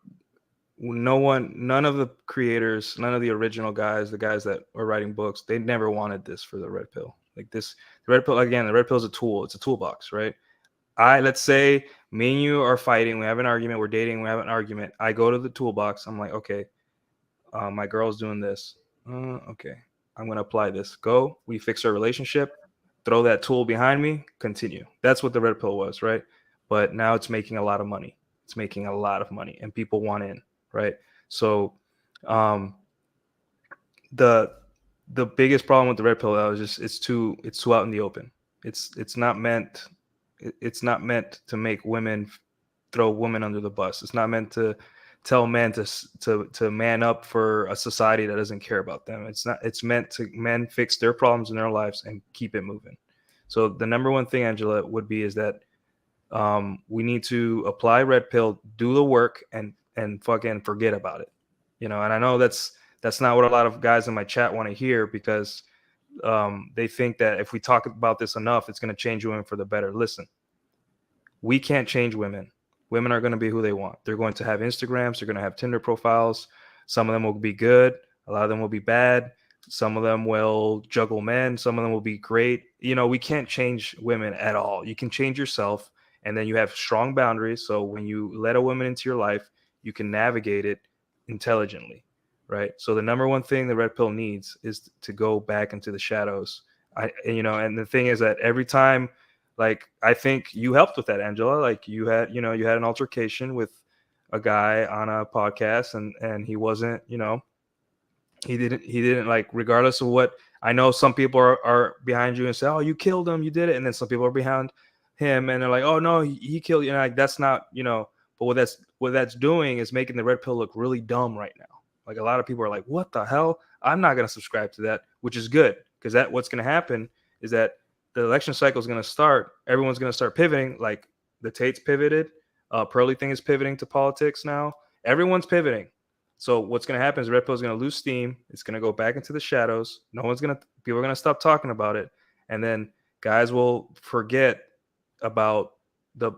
none of the creators, none of the original guys, the guys that were writing books, they never wanted this for the red pill. Like this, the red pill, again, the red pill is a tool. It's a toolbox, right? Let's say me and you are fighting. We have an argument. We're dating. We have an argument. I go to the toolbox. I'm like, okay, my girl's doing this. Okay, I'm going to apply this. Go. We fix our relationship. Throw that tool behind me. Continue. That's what the red pill was, right? But now it's making a lot of money. It's making a lot of money, and people want in, right? So, the biggest problem with the red pill is just it's too out in the open. It's not meant to make women, throw women under the bus. It's not meant to tell men to man up for a society that doesn't care about them. It's meant to men fix their problems in their lives and keep it moving. So the number one thing, Angela, would be is that we need to apply red pill, do the work, and fucking forget about it. And I know that's not what a lot of guys in my chat want to hear, because they think that if we talk about this enough, it's going to change women for the better. Listen, we can't change women. Women are going to be who they want. They're going to have Instagrams. They're going to have Tinder profiles. Some of them will be good. A lot of them will be bad. Some of them will juggle men. Some of them will be great. We can't change women at all. You can change yourself, and then you have strong boundaries. So when you let a woman into your life, you can navigate it intelligently, right? So the number one thing the red pill needs is to go back into the shadows. And the thing is that every time, like, I think you helped with that, Angela. Like you had an altercation with a guy on a podcast, and he wasn't, he didn't like, regardless of what, I know some people are behind you and say, oh, you killed him, you did it. And then some people are behind him and they're like, oh no, he killed you. And like, that's not, but what that's doing is making the red pill look really dumb right now. Like a lot of people are like, what the hell? I'm not going to subscribe to that, which is good, because what's going to happen is that the election cycle is going to start. Everyone's going to start pivoting. Like the Tate's pivoted. Pearly thing is pivoting to politics now. Everyone's pivoting. So what's going to happen is red pill is going to lose steam. It's going to go back into the shadows. People are going to stop talking about it. And then guys will forget about they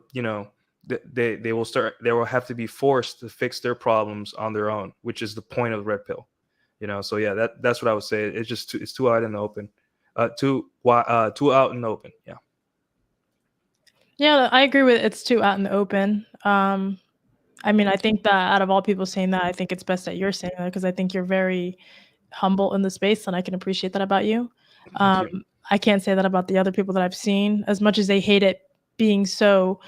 will have to be forced to fix their problems on their own, which is the point of the red pill. So yeah, that's what I would say. It's just it's too out in the open. Too out in the open. Yeah. Yeah, I agree with it's too out in the open. I mean, I think that out of all people saying that, I think it's best that you're saying that, because I think you're very humble in the space, and I can appreciate that about you. I can't say that about the other people that I've seen, as much as they hate it being so,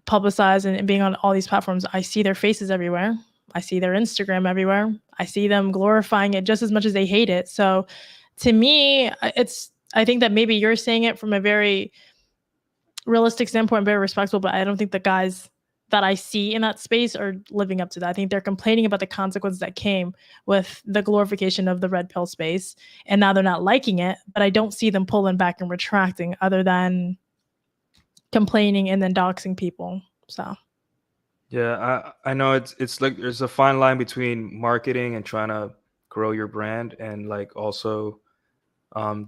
publicized and being on all these platforms. I see their faces everywhere. I see their Instagram everywhere. I see them glorifying it just as much as they hate it. So to me, I think that maybe you're saying it from a very realistic standpoint, very respectful, but I don't think the guys that I see in that space are living up to that. I think they're complaining about the consequences that came with the glorification of the red pill space, and now they're not liking it, but I don't see them pulling back and retracting, other than complaining and then doxing people. So yeah, I know it's like there's a fine line between marketing and trying to grow your brand, and like also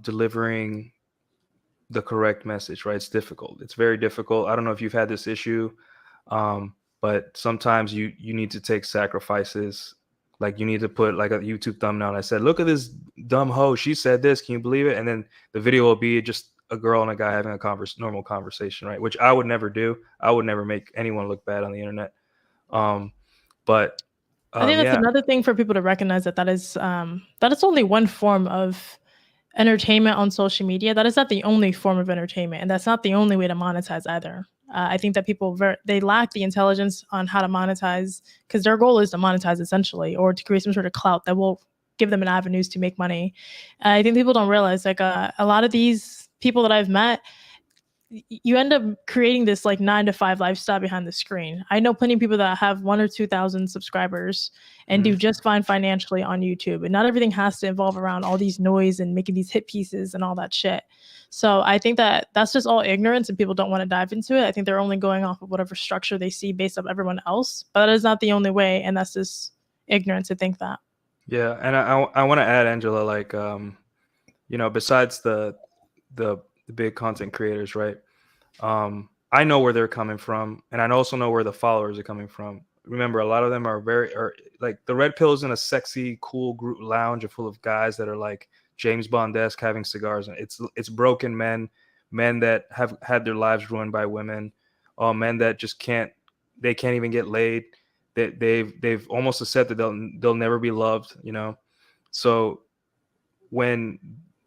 delivering the correct message, right? It's difficult. It's very difficult. I don't know if you've had this issue, but sometimes you need to take sacrifices. Like you need to put like a YouTube thumbnail. I said, look at this dumb hoe. She said this. Can you believe it? And then the video will be just a girl and a guy having a normal conversation, right? Which I would never do. I would never make anyone look bad on the internet. But I think that's another thing for people to recognize, that is only one form of entertainment on social media. That is not the only form of entertainment, and that's not the only way to monetize either. I think that people they lack the intelligence on how to monetize, because their goal is to monetize essentially, or to create some sort of clout that will give them an avenues to make money. I think people don't realize, like a lot of these people that I've met, you end up creating this like 9-to-5 lifestyle behind the screen. I know plenty of people that have 1,000 or 2,000 subscribers and do just fine financially on YouTube. And not everything has to involve around all these noise and making these hit pieces and all that shit. So I think that that's just all ignorance, and people don't want to dive into it. I think they're only going off of whatever structure they see based on everyone else. But that is not the only way, and that's just ignorance to think that. Yeah, and I want to add, Angela, like besides the big content creators, right? I know where they're coming from, and I also know where the followers are coming from. remember, a lot of them are like the Red Pill isn't a sexy, cool group lounge full of guys that are like James Bond-esque having cigars. And it's broken men, men that have had their lives ruined by women, men that just can't even get laid. They've almost said that they'll never be loved, you know. So when,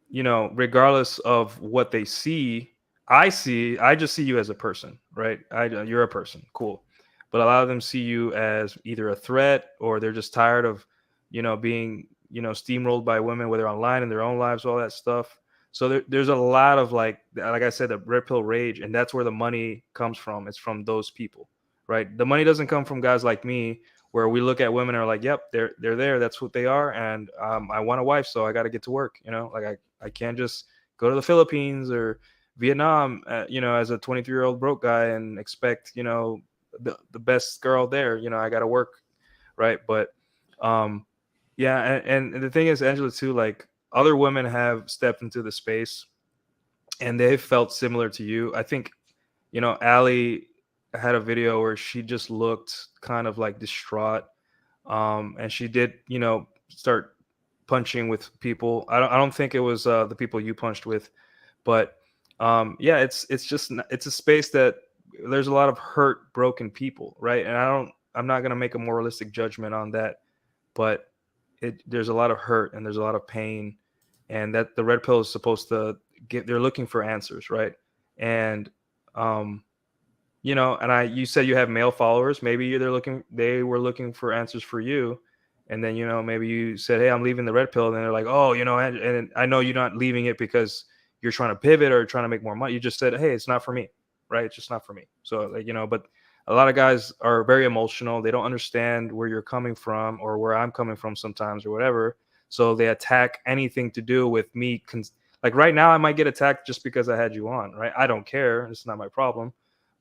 you know, regardless of what they see, I just see you as a person, right? You're a person, cool. But a lot of them see you as either a threat, or they're just tired of, you know, being, you know, steamrolled by women, whether online in their own lives, all that stuff. So there's a lot of like I said, the red pill rage, and that's where the money comes from. It's from those people, right? The money doesn't come from guys like me, where we look at women and are like, yep, they're there. That's what they are. And I want a wife, so I got to get to work. You know, like I can't just go to the Philippines or Vietnam, you know, as a 23-year-old broke guy and expect, you know, the best girl there. You know, I got to work, right? But yeah, and the thing is, Angela, too, like other women have stepped into the space and they've felt similar to you. I think, you know, Allie had a video where she just looked kind of like distraught, and she did, you know, start punching with people. I don't think it was the people you punched with, but yeah, it's a space that there's a lot of hurt, broken people, right? And I'm not gonna make a moralistic judgment on that, but there's a lot of hurt and there's a lot of pain, and that the red pill is supposed to they're looking for answers, right? And you know, and you said you have male followers. Maybe they were looking for answers for you. And then, you know, maybe you said, hey, I'm leaving the red pill. And then they're like, oh, you know, and I know you're not leaving it because you're trying to pivot or trying to make more money. You just said, hey, it's not for me, right? It's just not for me. So, like, you know, but a lot of guys are very emotional. They don't understand where you're coming from or where I'm coming from sometimes or whatever. So they attack anything to do with me. Like right now, I might get attacked just because I had you on, right? I don't care. It's not my problem.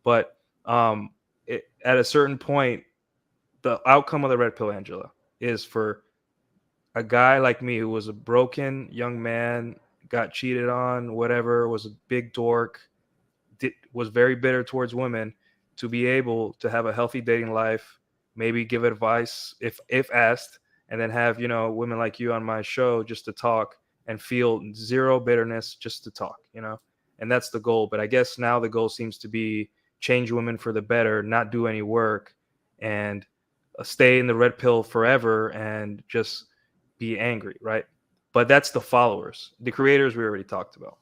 But at a certain point, the outcome of the red pill, Angela, is for a guy like me who was a broken young man, got cheated on, whatever, was a big dork, was very bitter towards women, to be able to have a healthy dating life, maybe give advice if asked, and then have, you know, women like you on my show just to talk and feel zero bitterness, just to talk, you know. And that's the goal. But I guess now the goal seems to be change women for the better, not do any work, and stay in the red pill forever and just be angry, right? But that's the followers. The creators we already talked about.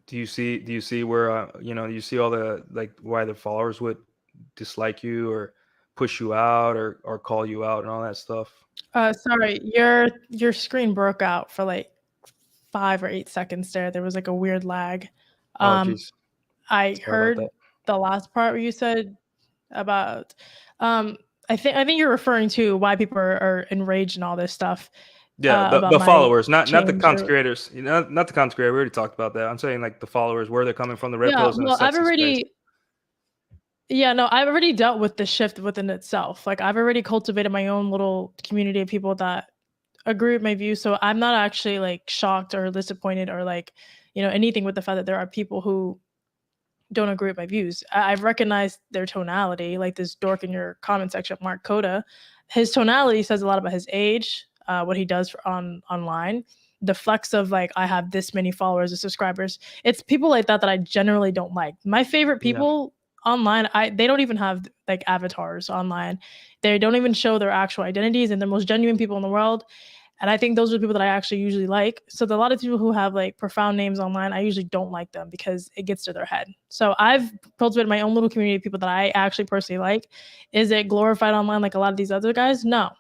Do you see where you know, you see all the, like, why the followers would dislike you or push you out or call you out and all that stuff? Sorry, your screen broke out for like 5 or 8 seconds there. There was like a weird lag. Oh, geez. I Sorry about heard that. the last part where you said about I think you're referring to why people are enraged and all this stuff. Yeah, About the my followers, not the change content or creators. You know, not the content creator. We already talked about that. I'm saying like the followers, where they're coming from. The red yeah, pills in a well, sexy space. I've already dealt with the shift within itself. Like I've already cultivated my own little community of people that agree with my views. So I'm not actually like shocked or disappointed or like, you know, anything with the fact that there are people who don't agree with my views. I've recognized their tonality, like this dork in your comment section, Mark Coda. His tonality says a lot about his age, what he does online. The flex of like, I have this many followers or subscribers. It's people like that I generally don't like. My favorite Yeah. people online, they don't even have like avatars online. They don't even show their actual identities, and the most genuine people in the world. And I think those are the people that I actually usually like. So a lot of people who have like profound names online, I usually don't like them because it gets to their head. So I've cultivated my own little community of people that I actually personally like. Is it glorified online like a lot of these other guys? No.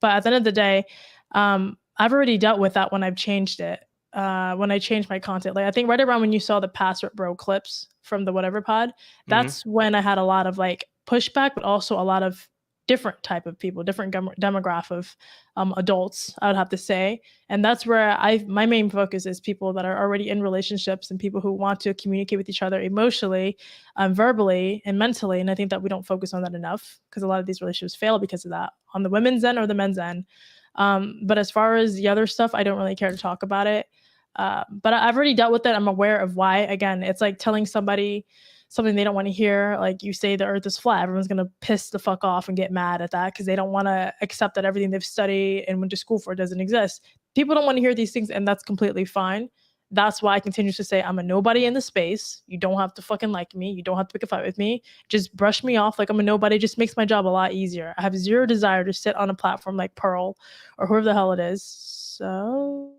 But at the end of the day, I've already dealt with that when I've changed it. When I changed my content, like I think right around when you saw the Password Bro clips from the Whatever Pod, that's when I had a lot of like pushback, but also a lot of different type of people, different demographic of adults, I would have to say. And that's where my main focus is people that are already in relationships and people who want to communicate with each other emotionally, verbally, and mentally. And I think that we don't focus on that enough because a lot of these relationships fail because of that on the women's end or the men's end. But as far as the other stuff, I don't really care to talk about it. But I've already dealt with it. I'm aware of why. Again, it's like telling somebody something they don't want to hear. Like you say the earth is flat, everyone's going to piss the fuck off and get mad at that because they don't want to accept that everything they've studied and went to school for doesn't exist. People don't want to hear these things, and that's completely fine. That's why I continue to say I'm a nobody in the space. You don't have to fucking like me. You don't have to pick a fight with me. Just brush me off like I'm a nobody. Just makes my job a lot easier. I have zero desire to sit on a platform like Pearl or whoever the hell it is. So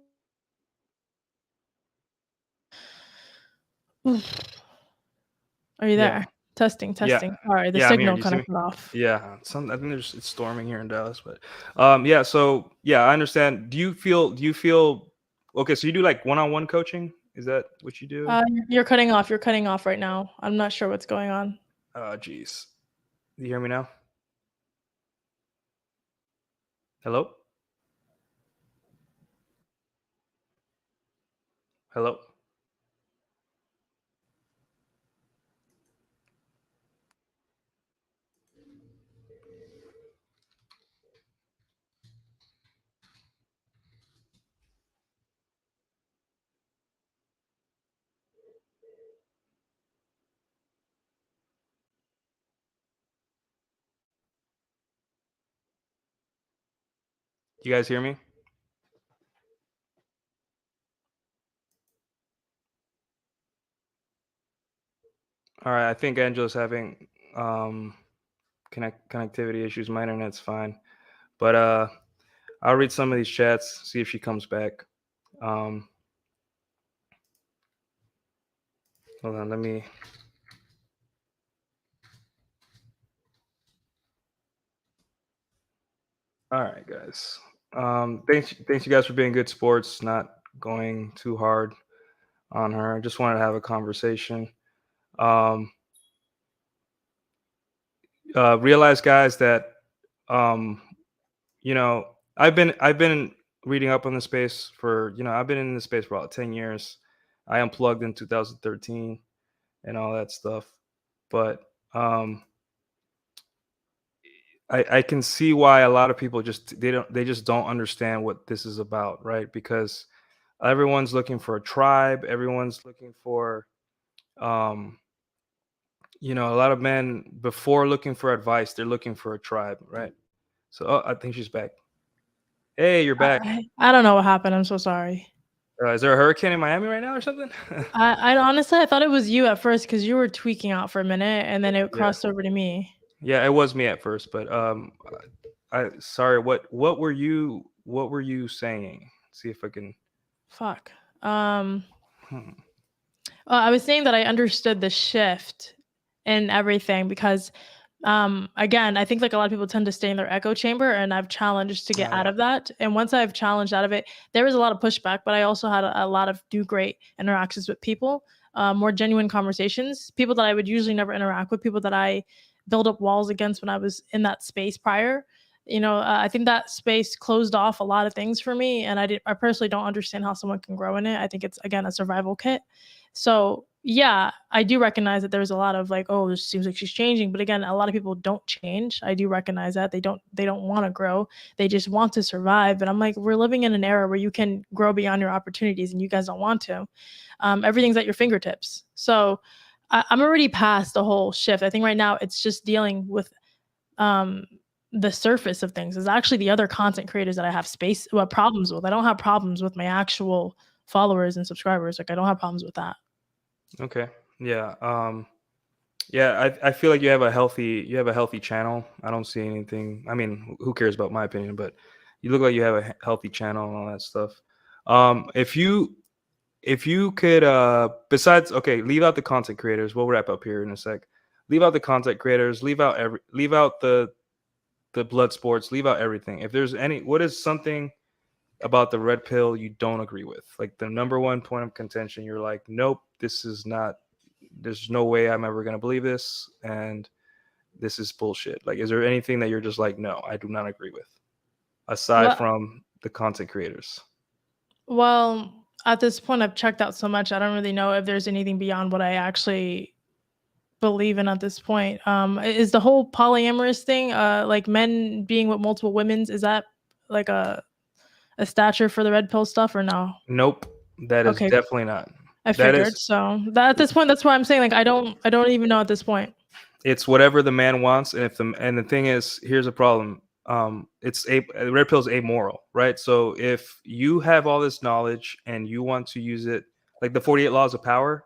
are you there? Yeah. Testing. Yeah. Sorry, the Yeah, I'm here. signal Do you kind see of cut off. Yeah, I think it's storming here in Dallas, but yeah. So yeah, I understand. Do you feel okay? So you do like one-on-one coaching? Is that what you do? You're cutting off. You're cutting off right now. I'm not sure what's going on. Geez. Do you hear me now? Hello? Hello? You guys hear me? All right, I think Angela's having connectivity issues. My internet's fine, but I'll read some of these chats, see if she comes back. Hold on, let me. All right, guys. Thanks you guys for being good sports, not going too hard on her. I just wanted to have a conversation. Realize, guys, that you know, I've been reading up on the space for, I've been in the space for about 10 years. I unplugged in 2013 and all that stuff. But I can see why a lot of people they just don't understand what this is about, right? Because everyone's looking for a tribe, everyone's looking for a lot of men, before looking for advice, they're looking for a tribe, right? So I think she's back. Hey, you're back. I don't know what happened. I'm so sorry. Is there a hurricane in Miami right now or something? I honestly, I thought it was you at first because you were tweaking out for a minute and then it crossed over to me. Yeah, it was me at first, but sorry. What were you saying? See if I can. Fuck. I was saying that I understood the shift in everything because again, I think like a lot of people tend to stay in their echo chamber, and I've challenged to get out of that. And once I've challenged out of it, there was a lot of pushback, but I also had a lot of great interactions with people, more genuine conversations, people that I would usually never interact with, people that I build up walls against when I was in that space prior. I think that space closed off a lot of things for me, and I personally don't understand how someone can grow in it. I think it's, again, a survival kit. So yeah, I do recognize that there's a lot of like, oh, this seems like she's changing. But again, a lot of people don't change. I do recognize that they don't want to grow. They just want to survive. But I'm like, we're living in an era where you can grow beyond your opportunities, and you guys don't want to. Everything's at your fingertips. So I'm already past the whole shift. I think right now it's just dealing with the surface of things. Is actually the other content creators that I have problems with. I don't have problems with my actual followers and subscribers. Like, I don't have problems with that. Okay. Yeah. I feel like you have a healthy channel. I don't see anything. I mean, who cares about my opinion? But you look like you have a healthy channel and all that stuff. If you could, besides, okay, leave out the content creators. We'll wrap up here in a sec. Leave out the content creators. Leave out the blood sports. Leave out everything. If there's what is something about the red pill you don't agree with? Like the number one point of contention, you're like, nope, this is not. There's no way I'm ever gonna believe this, and this is bullshit. Like, is there anything that you're just like, no, I do not agree with, aside from the content creators? Well, at this point, I've checked out so much. I don't really know if there's anything beyond what I actually believe in at this point. Is the whole polyamorous thing, like men being with multiple women's, is that like a stature for the red pill stuff or no? Nope. That is Okay, definitely not. I That figured. is, So that at this point, that's why I'm saying like I don't even know at this point. it's whatever the man wants, and the thing is, here's a problem. It's red pill is amoral, right? So if you have all this knowledge and you want to use it, like the 48 laws of power,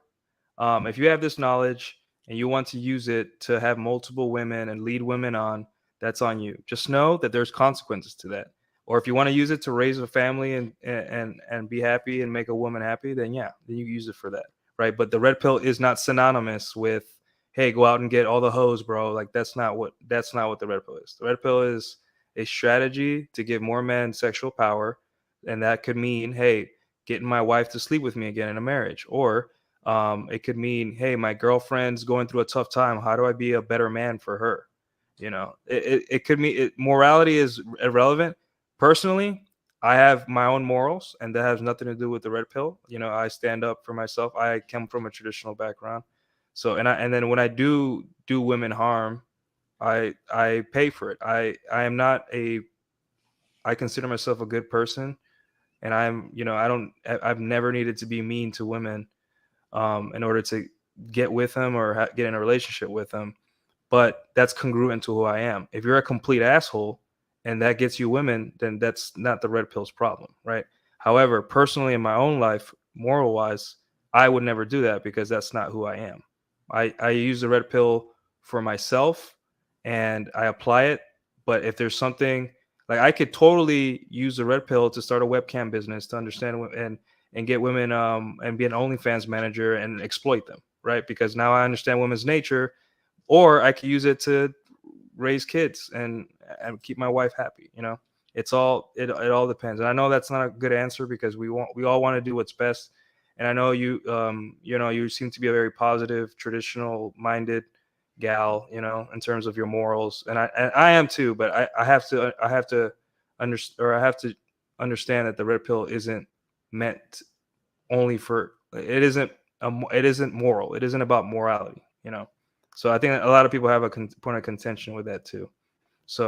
if you have this knowledge and you want to use it to have multiple women and lead women on, that's on you. Just know that there's consequences to that. Or if you want to use it to raise a family and be happy and make a woman happy, then yeah, then you use it for that, right? But the red pill is not synonymous with, hey, go out and get all the hoes, bro. Like that's not what the red pill is. The red pill is a strategy to give more men sexual power, and that could mean, hey, getting my wife to sleep with me again in a marriage, or it could mean, hey, my girlfriend's going through a tough time. How do I be a better man for her? It could mean morality is irrelevant. Personally, I have my own morals, and that has nothing to do with the red pill. I stand up for myself. I come from a traditional background. So, and then when I do women harm, I pay for it. I consider myself a good person, and I've never needed to be mean to women in order to get with them or get in a relationship with them. But that's congruent to who I am. If you're a complete asshole and that gets you women, then that's not the red pill's problem, right? However, personally in my own life, moral wise, I would never do that because that's not who I am. I use the red pill for myself and I apply it. But if there's something like, I could totally use the red pill to start a webcam business, to understand and get women and be an OnlyFans manager and exploit them, right? Because now I understand women's nature. Or I could use it to raise kids and keep my wife happy. It all depends. And I know that's not a good answer because we all want to do what's best. And I know you seem to be a very positive, traditional minded gal, in terms of your morals. And I am too, but I have to understand that the red pill isn't meant only for, it isn't moral. It isn't about morality. So I think a lot of people have a point of contention with that too. So,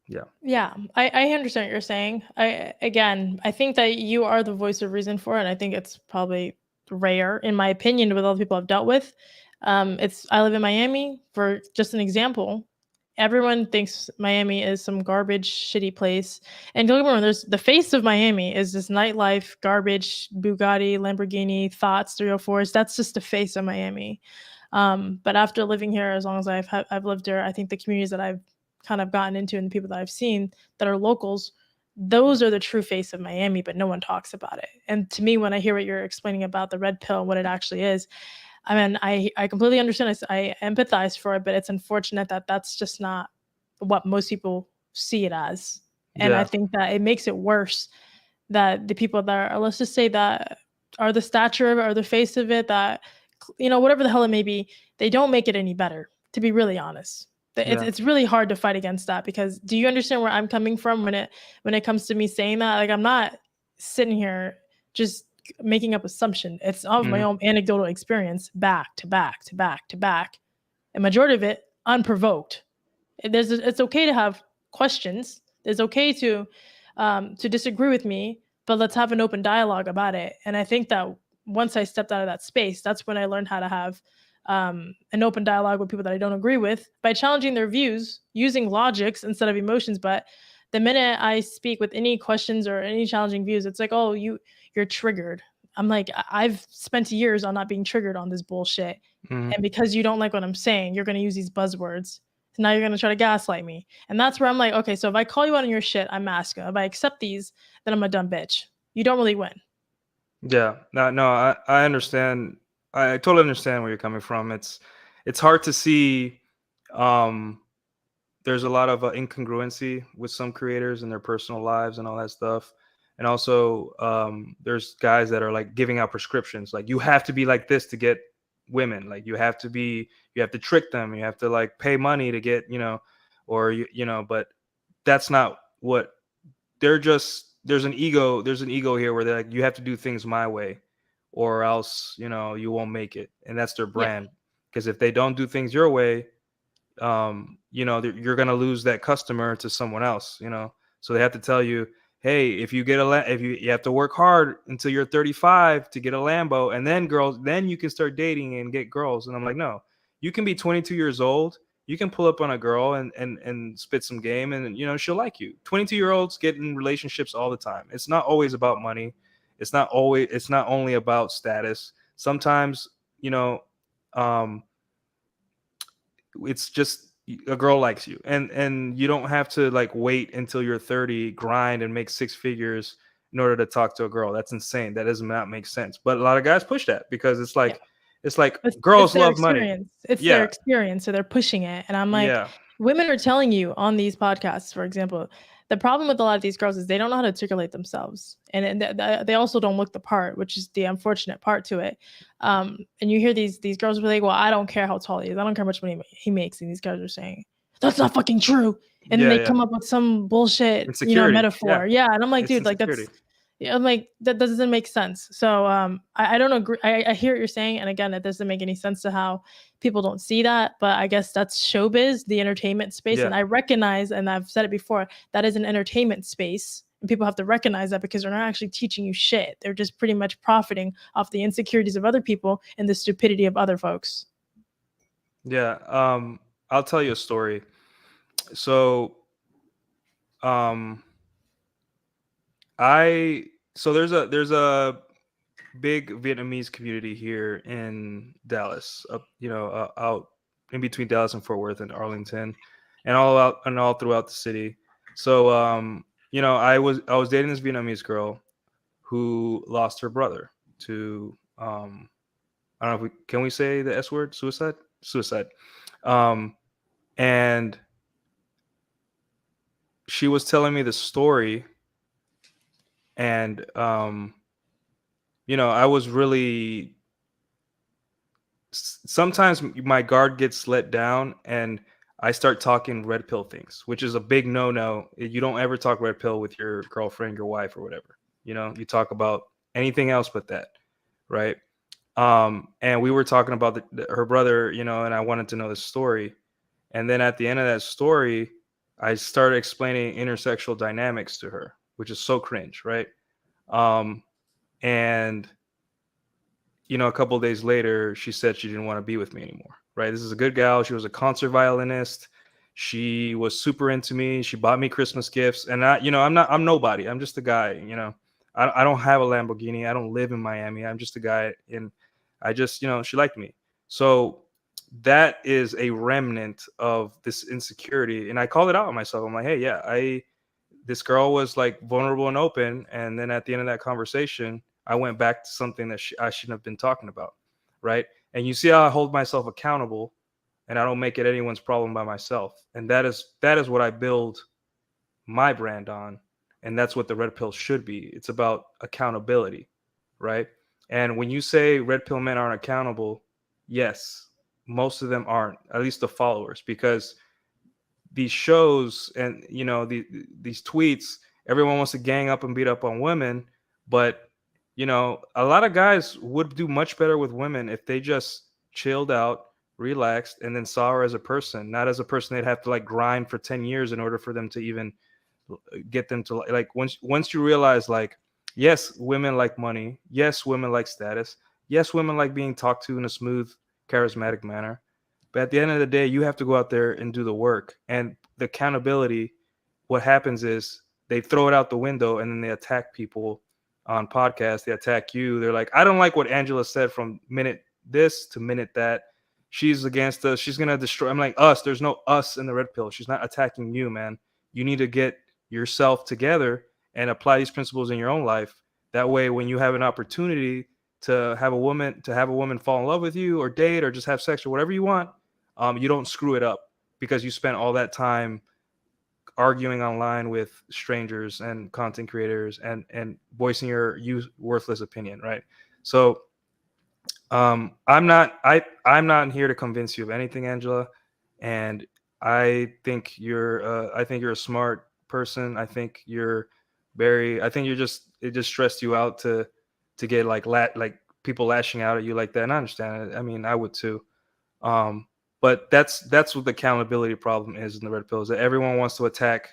yeah. Yeah, I understand what you're saying. I think that you are the voice of reason for it. And I think it's probably rare, in my opinion, with all the people I've dealt with. I live in Miami, for just an example. Everyone thinks Miami is some garbage, shitty place. And don't get me wrong, there's the face of Miami is this nightlife, garbage, Bugatti, Lamborghini, thoughts, 304s. That's just the face of Miami. But after living here, as long as I've lived here, I think the communities that I've kind of gotten into and the people that I've seen that are locals, those are the true face of Miami, but no one talks about it. And to me, when I hear what you're explaining about the red pill and what it actually is, I mean, I completely understand. I empathize for it, but it's unfortunate that that's just not what most people see it as. And I Yeah. think that it makes it worse that the people that are, let's just say, that are the stature of it or the face of it, that, whatever the hell it may be, they don't make it any better, to be really honest. Yeah. It's really hard to fight against that, because do you understand where I'm coming from when it comes to me saying that? Like, I'm not sitting here just making up assumption. It's of my Mhm. own anecdotal experience, back to back to back to back, and majority of it unprovoked. It's okay to have questions. It's okay to disagree with me, but let's have an open dialogue about it. And I think that once I stepped out of that space, that's when I learned how to have an open dialogue with people that I don't agree with, by challenging their views using logics instead of emotions. But the minute I speak with any questions or any challenging views, it's like, oh, you're triggered. I'm like, I've spent years on not being triggered on this bullshit. Mhm. And because you don't like what I'm saying, you're going to use these buzzwords. Now you're going to try to gaslight me. And that's where I'm like, okay, so if I call you out on your shit, I'm masculine. If I accept these, then I'm a dumb bitch. You don't really win. Yeah. No, I understand. I totally understand where you're coming from. It's hard to see. Um, there's a lot of incongruency with some creators in their personal lives and all that stuff. And also, there's guys that are like giving out prescriptions, like you have to be like this to get women. Like you have to trick them. You have to like pay money to get, or but that's not what there's an ego here where they're like, you have to do things my way or else, you won't make it. And that's their Yeah. brand. Because if they don't do things your way, you're going to lose that customer to someone else. So they have to tell you, hey, if you get if you have to work hard until you're 35 to get a Lambo, and then you can start dating and get girls. And I'm like, no, you can be 22 years old. You can pull up on a girl and spit some game, and she'll like you. 22-year-olds get in relationships all the time. It's not always about money. It's not only about status. Sometimes, um, it's just a girl likes you, and you don't have to like wait until you're 30, grind and make 6 figures in order to talk to a girl. That's insane. That does not make sense. But a lot of guys push that because it's like girls love money. It's their experience, so they're pushing it. And I'm like, women are telling you on these podcasts, for example, the problem with a lot of these girls is they don't know how to articulate themselves, and they also don't look the part, which is the unfortunate part to it. And you hear these girls be like, well, I don't care how tall he is, I don't care how much money he makes, and these guys are saying that's not fucking true, and then they come up with some bullshit metaphor. And I'm like, dude, like that's, I'm like, that doesn't make sense. So I don't agree. I hear what you're saying, and again, it doesn't make any sense to how people don't see that, but I guess that's showbiz, the entertainment space. And I recognize, and I've said it before, that is an entertainment space, and people have to recognize that, because they're not actually teaching you shit. They're just pretty much profiting off the insecurities of other people and the stupidity of other folks. I'll tell you a story. So there's a big Vietnamese community here in Dallas, out in between Dallas and Fort Worth and Arlington, and all throughout the city. So I was dating this Vietnamese girl who lost her brother to I don't know if can we say the S word, suicide, and she was telling me the story, and I was really, sometimes my guard gets let down and I start talking red pill things, which is a big no. You don't ever talk red pill with your girlfriend, your wife, or whatever. You talk about anything else but that, right? And we were talking about her brother, and I wanted to know the story. And then at the end of that story, I started explaining intersexual dynamics to her, which is so cringe, right? And a couple of days later, she said she didn't want to be with me anymore, right? This is a good gal. She was a concert violinist. She was super into me. She bought me Christmas gifts, and I'm nobody. I'm just a guy, I don't have a Lamborghini. I don't live in Miami. I'm just a guy, and I just, she liked me. So that is a remnant of this insecurity, and I called it out on myself. I'm like, hey, this girl was like vulnerable and open, and then at the end of that conversation, I went back to something that I shouldn't have been talking about, right? And you see how I hold myself accountable, and I don't make it anyone's problem by myself. And that is what I build my brand on, and that's what the red pill should be. It's about accountability, right? And when you say red pill men aren't accountable, yes, most of them aren't, at least the followers, because these shows and these tweets, everyone wants to gang up and beat up on women, but a lot of guys would do much better with women if they just chilled out, relaxed, and then saw her as a person, not as a person they'd have to like grind for 10 years in order for them to even get them to like. Once you realize, like, yes, women like money, yes, women like status, yes, women like being talked to in a smooth, charismatic manner, but at the end of the day, you have to go out there and do the work. And the accountability, what happens is they throw it out the window, and then they attack people on podcasts. They attack you. They're like, I don't like what Angela said from minute this to minute that. She's against us. She's going to destroy. I'm like, us. There's no us in the red pill. She's not attacking you, man. You need to get yourself together and apply these principles in your own life. That way, when you have an opportunity to have a woman fall in love with you, or date, or just have sex, or whatever you want, you don't screw it up because you spent all that time arguing online with strangers and content creators and voicing your worthless opinion, right? So I'm not here to convince you of anything, Angela, and I think you're a smart person. I think it just stressed you out to get like people lashing out at you like that. And I understand it. I mean, I would too. But that's what the accountability problem is in the red pill, is that everyone wants to attack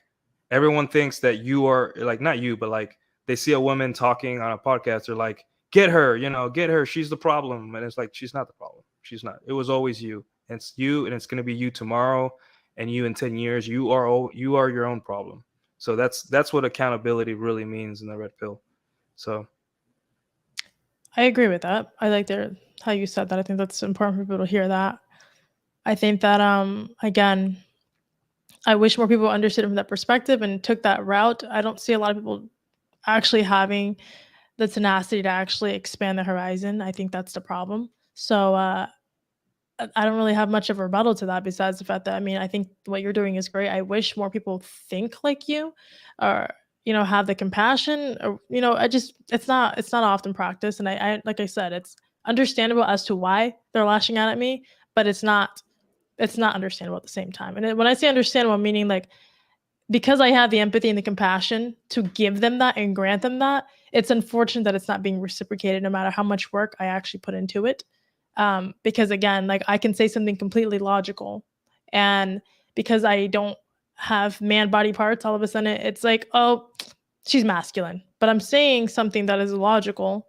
everyone thinks that you are like, not you, but like they see a woman talking on a podcast, they're like, get her, get her, she's the problem. And it's like, she's not the problem. She's not. It was always you. It's you, and it's going to be you tomorrow, and you in 10 years. You are your own problem. So that's what accountability really means in the red pill. So I agree with that. I like how you said that. I think that's important for people to hear that. I think that again, I wish more people understood it from that perspective and took that route. I don't see a lot of people actually having the tenacity to actually expand the horizon. I think that's the problem. So I don't really have much of a rebuttal to that, besides the fact that, I mean, I think what you're doing is great. I wish more people think like you, or have the compassion, or it's not often practiced. And I like I said, it's understandable as to why they're lashing out at me, but it's not understandable at the same time. And when I say understandable, I'm meaning like, because I have the empathy and the compassion to give them that and grant them that, it's unfortunate that it's not being reciprocated, no matter how much work I actually put into it. Because again, like, I can say something completely logical, and because I don't have man body parts, all of a sudden it's like, oh, she's masculine. But I'm saying something that is logical.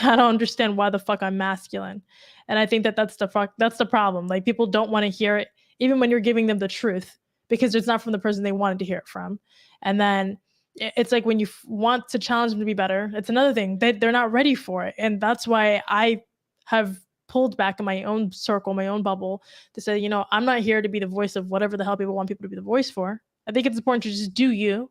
I don't understand why the fuck I'm masculine. And I think that's the problem. Like, people don't want to hear it, even when you're giving them the truth, because it's not from the person they wanted to hear it from. And then it's like, when you want to challenge them to be better, it's another thing. They're not ready for it. And that's why I have pulled back in my own circle, my own bubble, to say, I'm not here to be the voice of whatever the hell people want people to be the voice for. I think it's important to just do you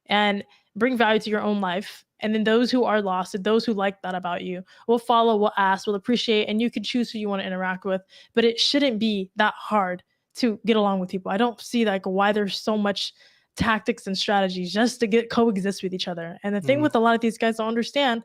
and bring value to your own life. And then those who are lost, and those who like that about you, will follow, will ask, will appreciate, and you can choose who you want to interact with. But it shouldn't be that hard to get along with people. I don't see like why there's so much tactics and strategies just to coexist with each other. And the thing with a lot of these guys don't understand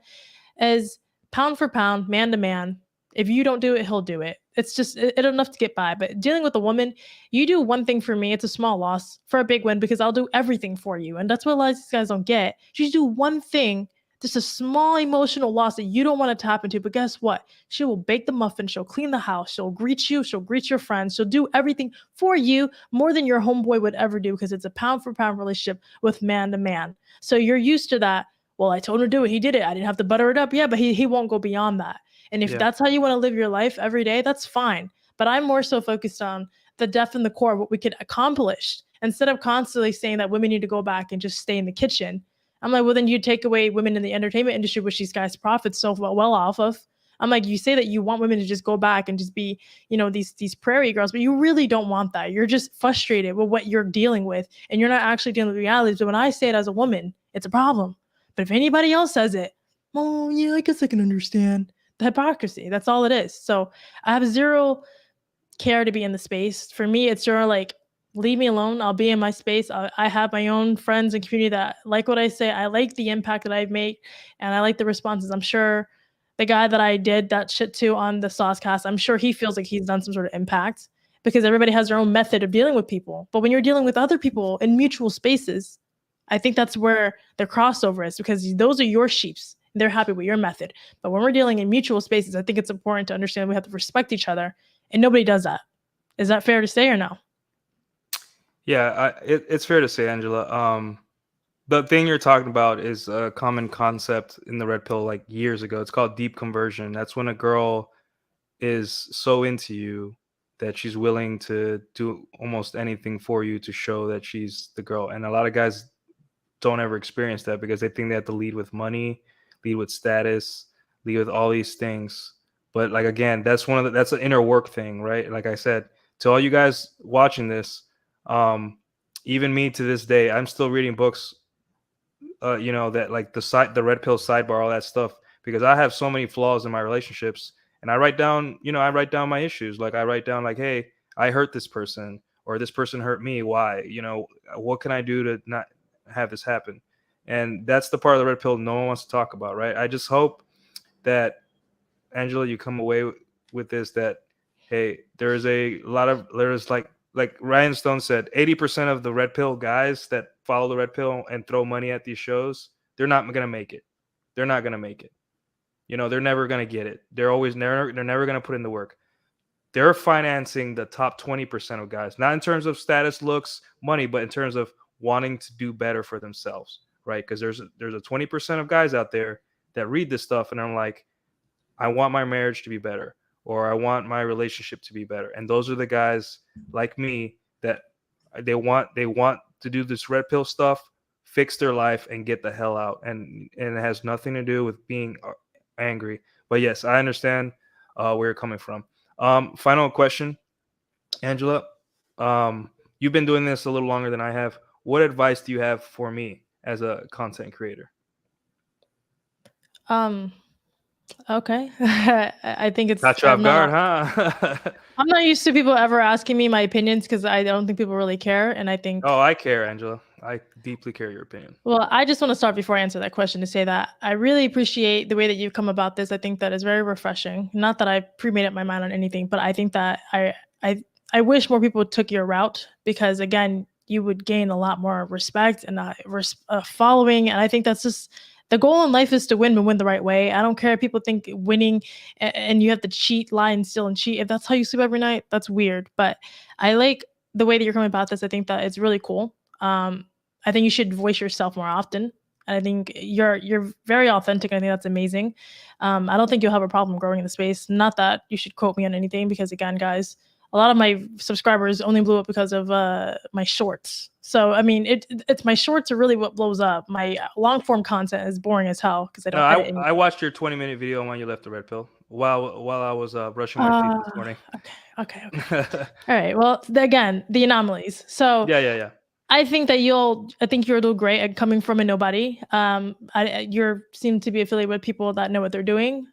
is, pound for pound, man to man, if you don't do it, he'll do it. It's just it enough to get by. But dealing with a woman, you do one thing for me, it's a small loss for a big win, because I'll do everything for you. And that's what a lot of these guys don't get. You do one thing, just a small emotional loss that you don't want to tap into. But guess what? She will bake the muffin. She'll clean the house. She'll greet you. She'll greet your friends. She'll do everything for you more than your homeboy would ever do, because it's a pound for pound relationship with man to man. So you're used to that. Well, I told him to do it. He did it. I didn't have to butter it up. Yeah, but he won't go beyond that. And if that's how you want to live your life every day, that's fine. But I'm more so focused on the depth and the core of what we could accomplish, instead of constantly saying that women need to go back and just stay in the kitchen. I'm like, well, then you take away women in the entertainment industry, which these guys profit so well off of. I'm like, you say that you want women to just go back and just be, these prairie girls, but you really don't want that. You're just frustrated with what you're dealing with, and you're not actually dealing with reality. So when I say it as a woman, it's a problem. But if anybody else says it, oh yeah, I guess I can understand. The hypocrisy, that's all it is. So I have zero care to be in the space. For me, it's sort of like, leave me alone. I'll be in my space. I have my own friends and community that like what I say. I like the impact that I've made, and I like the responses. I'm sure the guy that I did that shit to on the Saucecast, I'm sure he feels like he's done some sort of impact, because everybody has their own method of dealing with people. But when you're dealing with other people in mutual spaces, I think that's where the crossover is, because those are your sheeps. They're happy with your method. But when we're dealing in mutual spaces, I think it's important to understand we have to respect each other, and nobody does that. Is that fair to say, or no? Yeah, it's fair to say, Angela. The thing you're talking about is a common concept in the red pill, like years ago. It's called deep conversion. That's when a girl is so into you that she's willing to do almost anything for you to show that she's the girl. And a lot of guys don't ever experience that, because they think they have to lead with money, lead with status, lead with all these things. But like, again, that's an inner work thing, right? Like I said, to all you guys watching this, even me to this day, I'm still reading books, that like the red pill sidebar, all that stuff, because I have so many flaws in my relationships, and I write down my issues. Like, I write down like, hey, I hurt this person, or this person hurt me. Why? What can I do to not have this happen? And that's the part of the red pill no one wants to talk about, right? I just hope that, Angela, you come away with this, that, hey, there's like Ryan Stone said, 80% of the red pill guys that follow the red pill and throw money at these shows, they're not going to make it. They're not going to make it. They're never going to get it. They're never going to put in the work. They're financing the top 20% of guys, not in terms of status, looks, money, but in terms of wanting to do better for themselves, right? Because there's a 20% of guys out there that read this stuff and I'm like, I want my marriage to be better, or I want my relationship to be better. And those are the guys like me that they want to do this red pill stuff, fix their life, and get the hell out. And it has nothing to do with being angry. But yes, I understand where you're coming from. Final question, Angela. You've been doing this a little longer than I have. What advice do you have for me as a content creator? Okay. I think it's Got you off guard, huh? I'm not used to people ever asking me my opinions because I don't think people really care. And I think Oh, I care, Angela. I deeply care your opinion. well, I just want to start before I answer that question to say that I really appreciate the way that you've come about this. I think that is very refreshing. Not that I pre-made up my mind on anything, but I think that I wish more people took your route because again, you would gain a lot more respect and following. And I think that's just the goal in life is to win, but win the right way. I don't care if people think winning and you have to cheat, lie, and steal and cheat. If that's how you sleep every night, that's weird. But I like the way that you're coming about this. I think that it's really cool. I think you should voice yourself more often. I think you're very authentic. I think that's amazing. I don't think you'll have a problem growing in the space. Not that you should quote me on anything because again, guys, a lot of my subscribers only blew up because of my shorts. So I mean, it's my shorts are really what blows up. My long form content is boring as hell because I don't. I watched your 20-minute video when you left the red pill while I was brushing my teeth this morning. Okay. All right. Well, again, the anomalies. So yeah. I think that you'll do great at coming from a nobody. You seem to be affiliated with people that know what they're doing.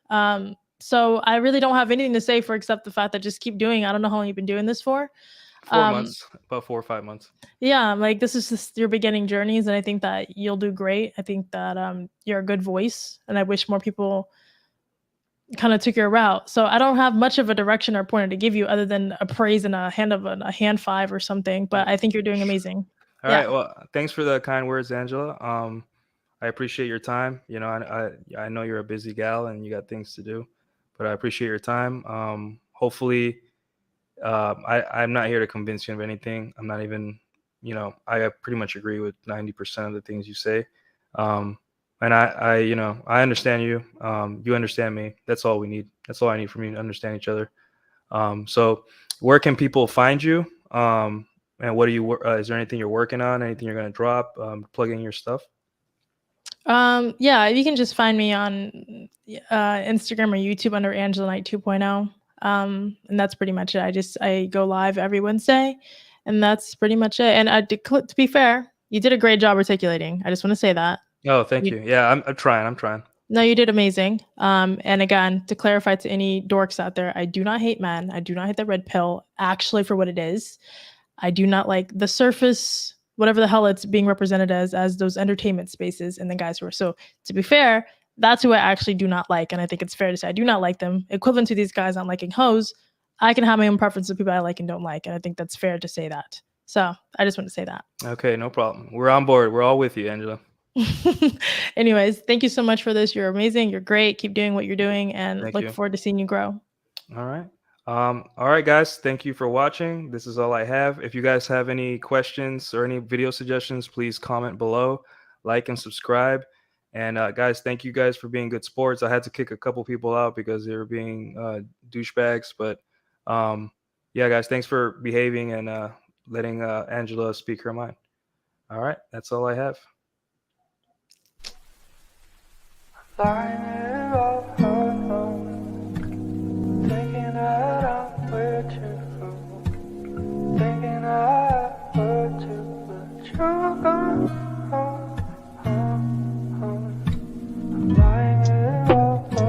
So I really don't have anything to say for except the fact that just keep doing. I don't know how long you've been doing this for. 4 months, about 4 or 5 months. Yeah, like this is just your beginning journeys, and I think that you'll do great. I think that you're a good voice, and I wish more people kind of took your route. So I don't have much of a direction or pointer to give you other than a praise and a hand 5 or something. But I think you're doing amazing. All right. Well, thanks for the kind words, Angela. I appreciate your time. You know, I know you're a busy gal and you got things to do, but I appreciate your time. Hopefully, I'm not here to convince you of anything. I'm not even, you know, I pretty much agree with 90% of the things you say. And you know, I understand you. You understand me. That's all we need. That's all I need from you to understand each other. So where can people find you? And what are you, is there anything you're working on? Anything you're going to drop? Plug in your stuff? Yeah, you can just find me on Instagram or YouTube under Angela Knight 2.0. And that's pretty much it. I go live every Wednesday and that's pretty much it. And to be fair, you did a great job articulating. I just want to say that. Oh, thank you. Yeah, I'm trying. No, you did amazing. And again, to clarify to any dorks out there, I do not hate men. I do not hate the red pill actually for what it is. I do not like the surface, whatever the hell it's being represented as those entertainment spaces and the guys who are. So to be fair, that's who I actually do not like. And I think it's fair to say I do not like them. Equivalent to these guys not liking hoes, I can have my own preference of people I like and don't like. And I think that's fair to say that. So I just want to say that. Okay, no problem. We're on board. We're all with you, Angela. Anyways, thank you so much for this. You're amazing. You're great. Keep doing what you're doing and look forward to seeing you grow. All right. All right, guys. Thank you for watching. This is all I have. If you guys have any questions or any video suggestions, please comment below, like and subscribe. And guys, thank you guys for being good sports. I had to kick a couple people out because they were being douchebags. But yeah, guys, thanks for behaving and letting Angela speak her mind. All right. That's all I have. Flying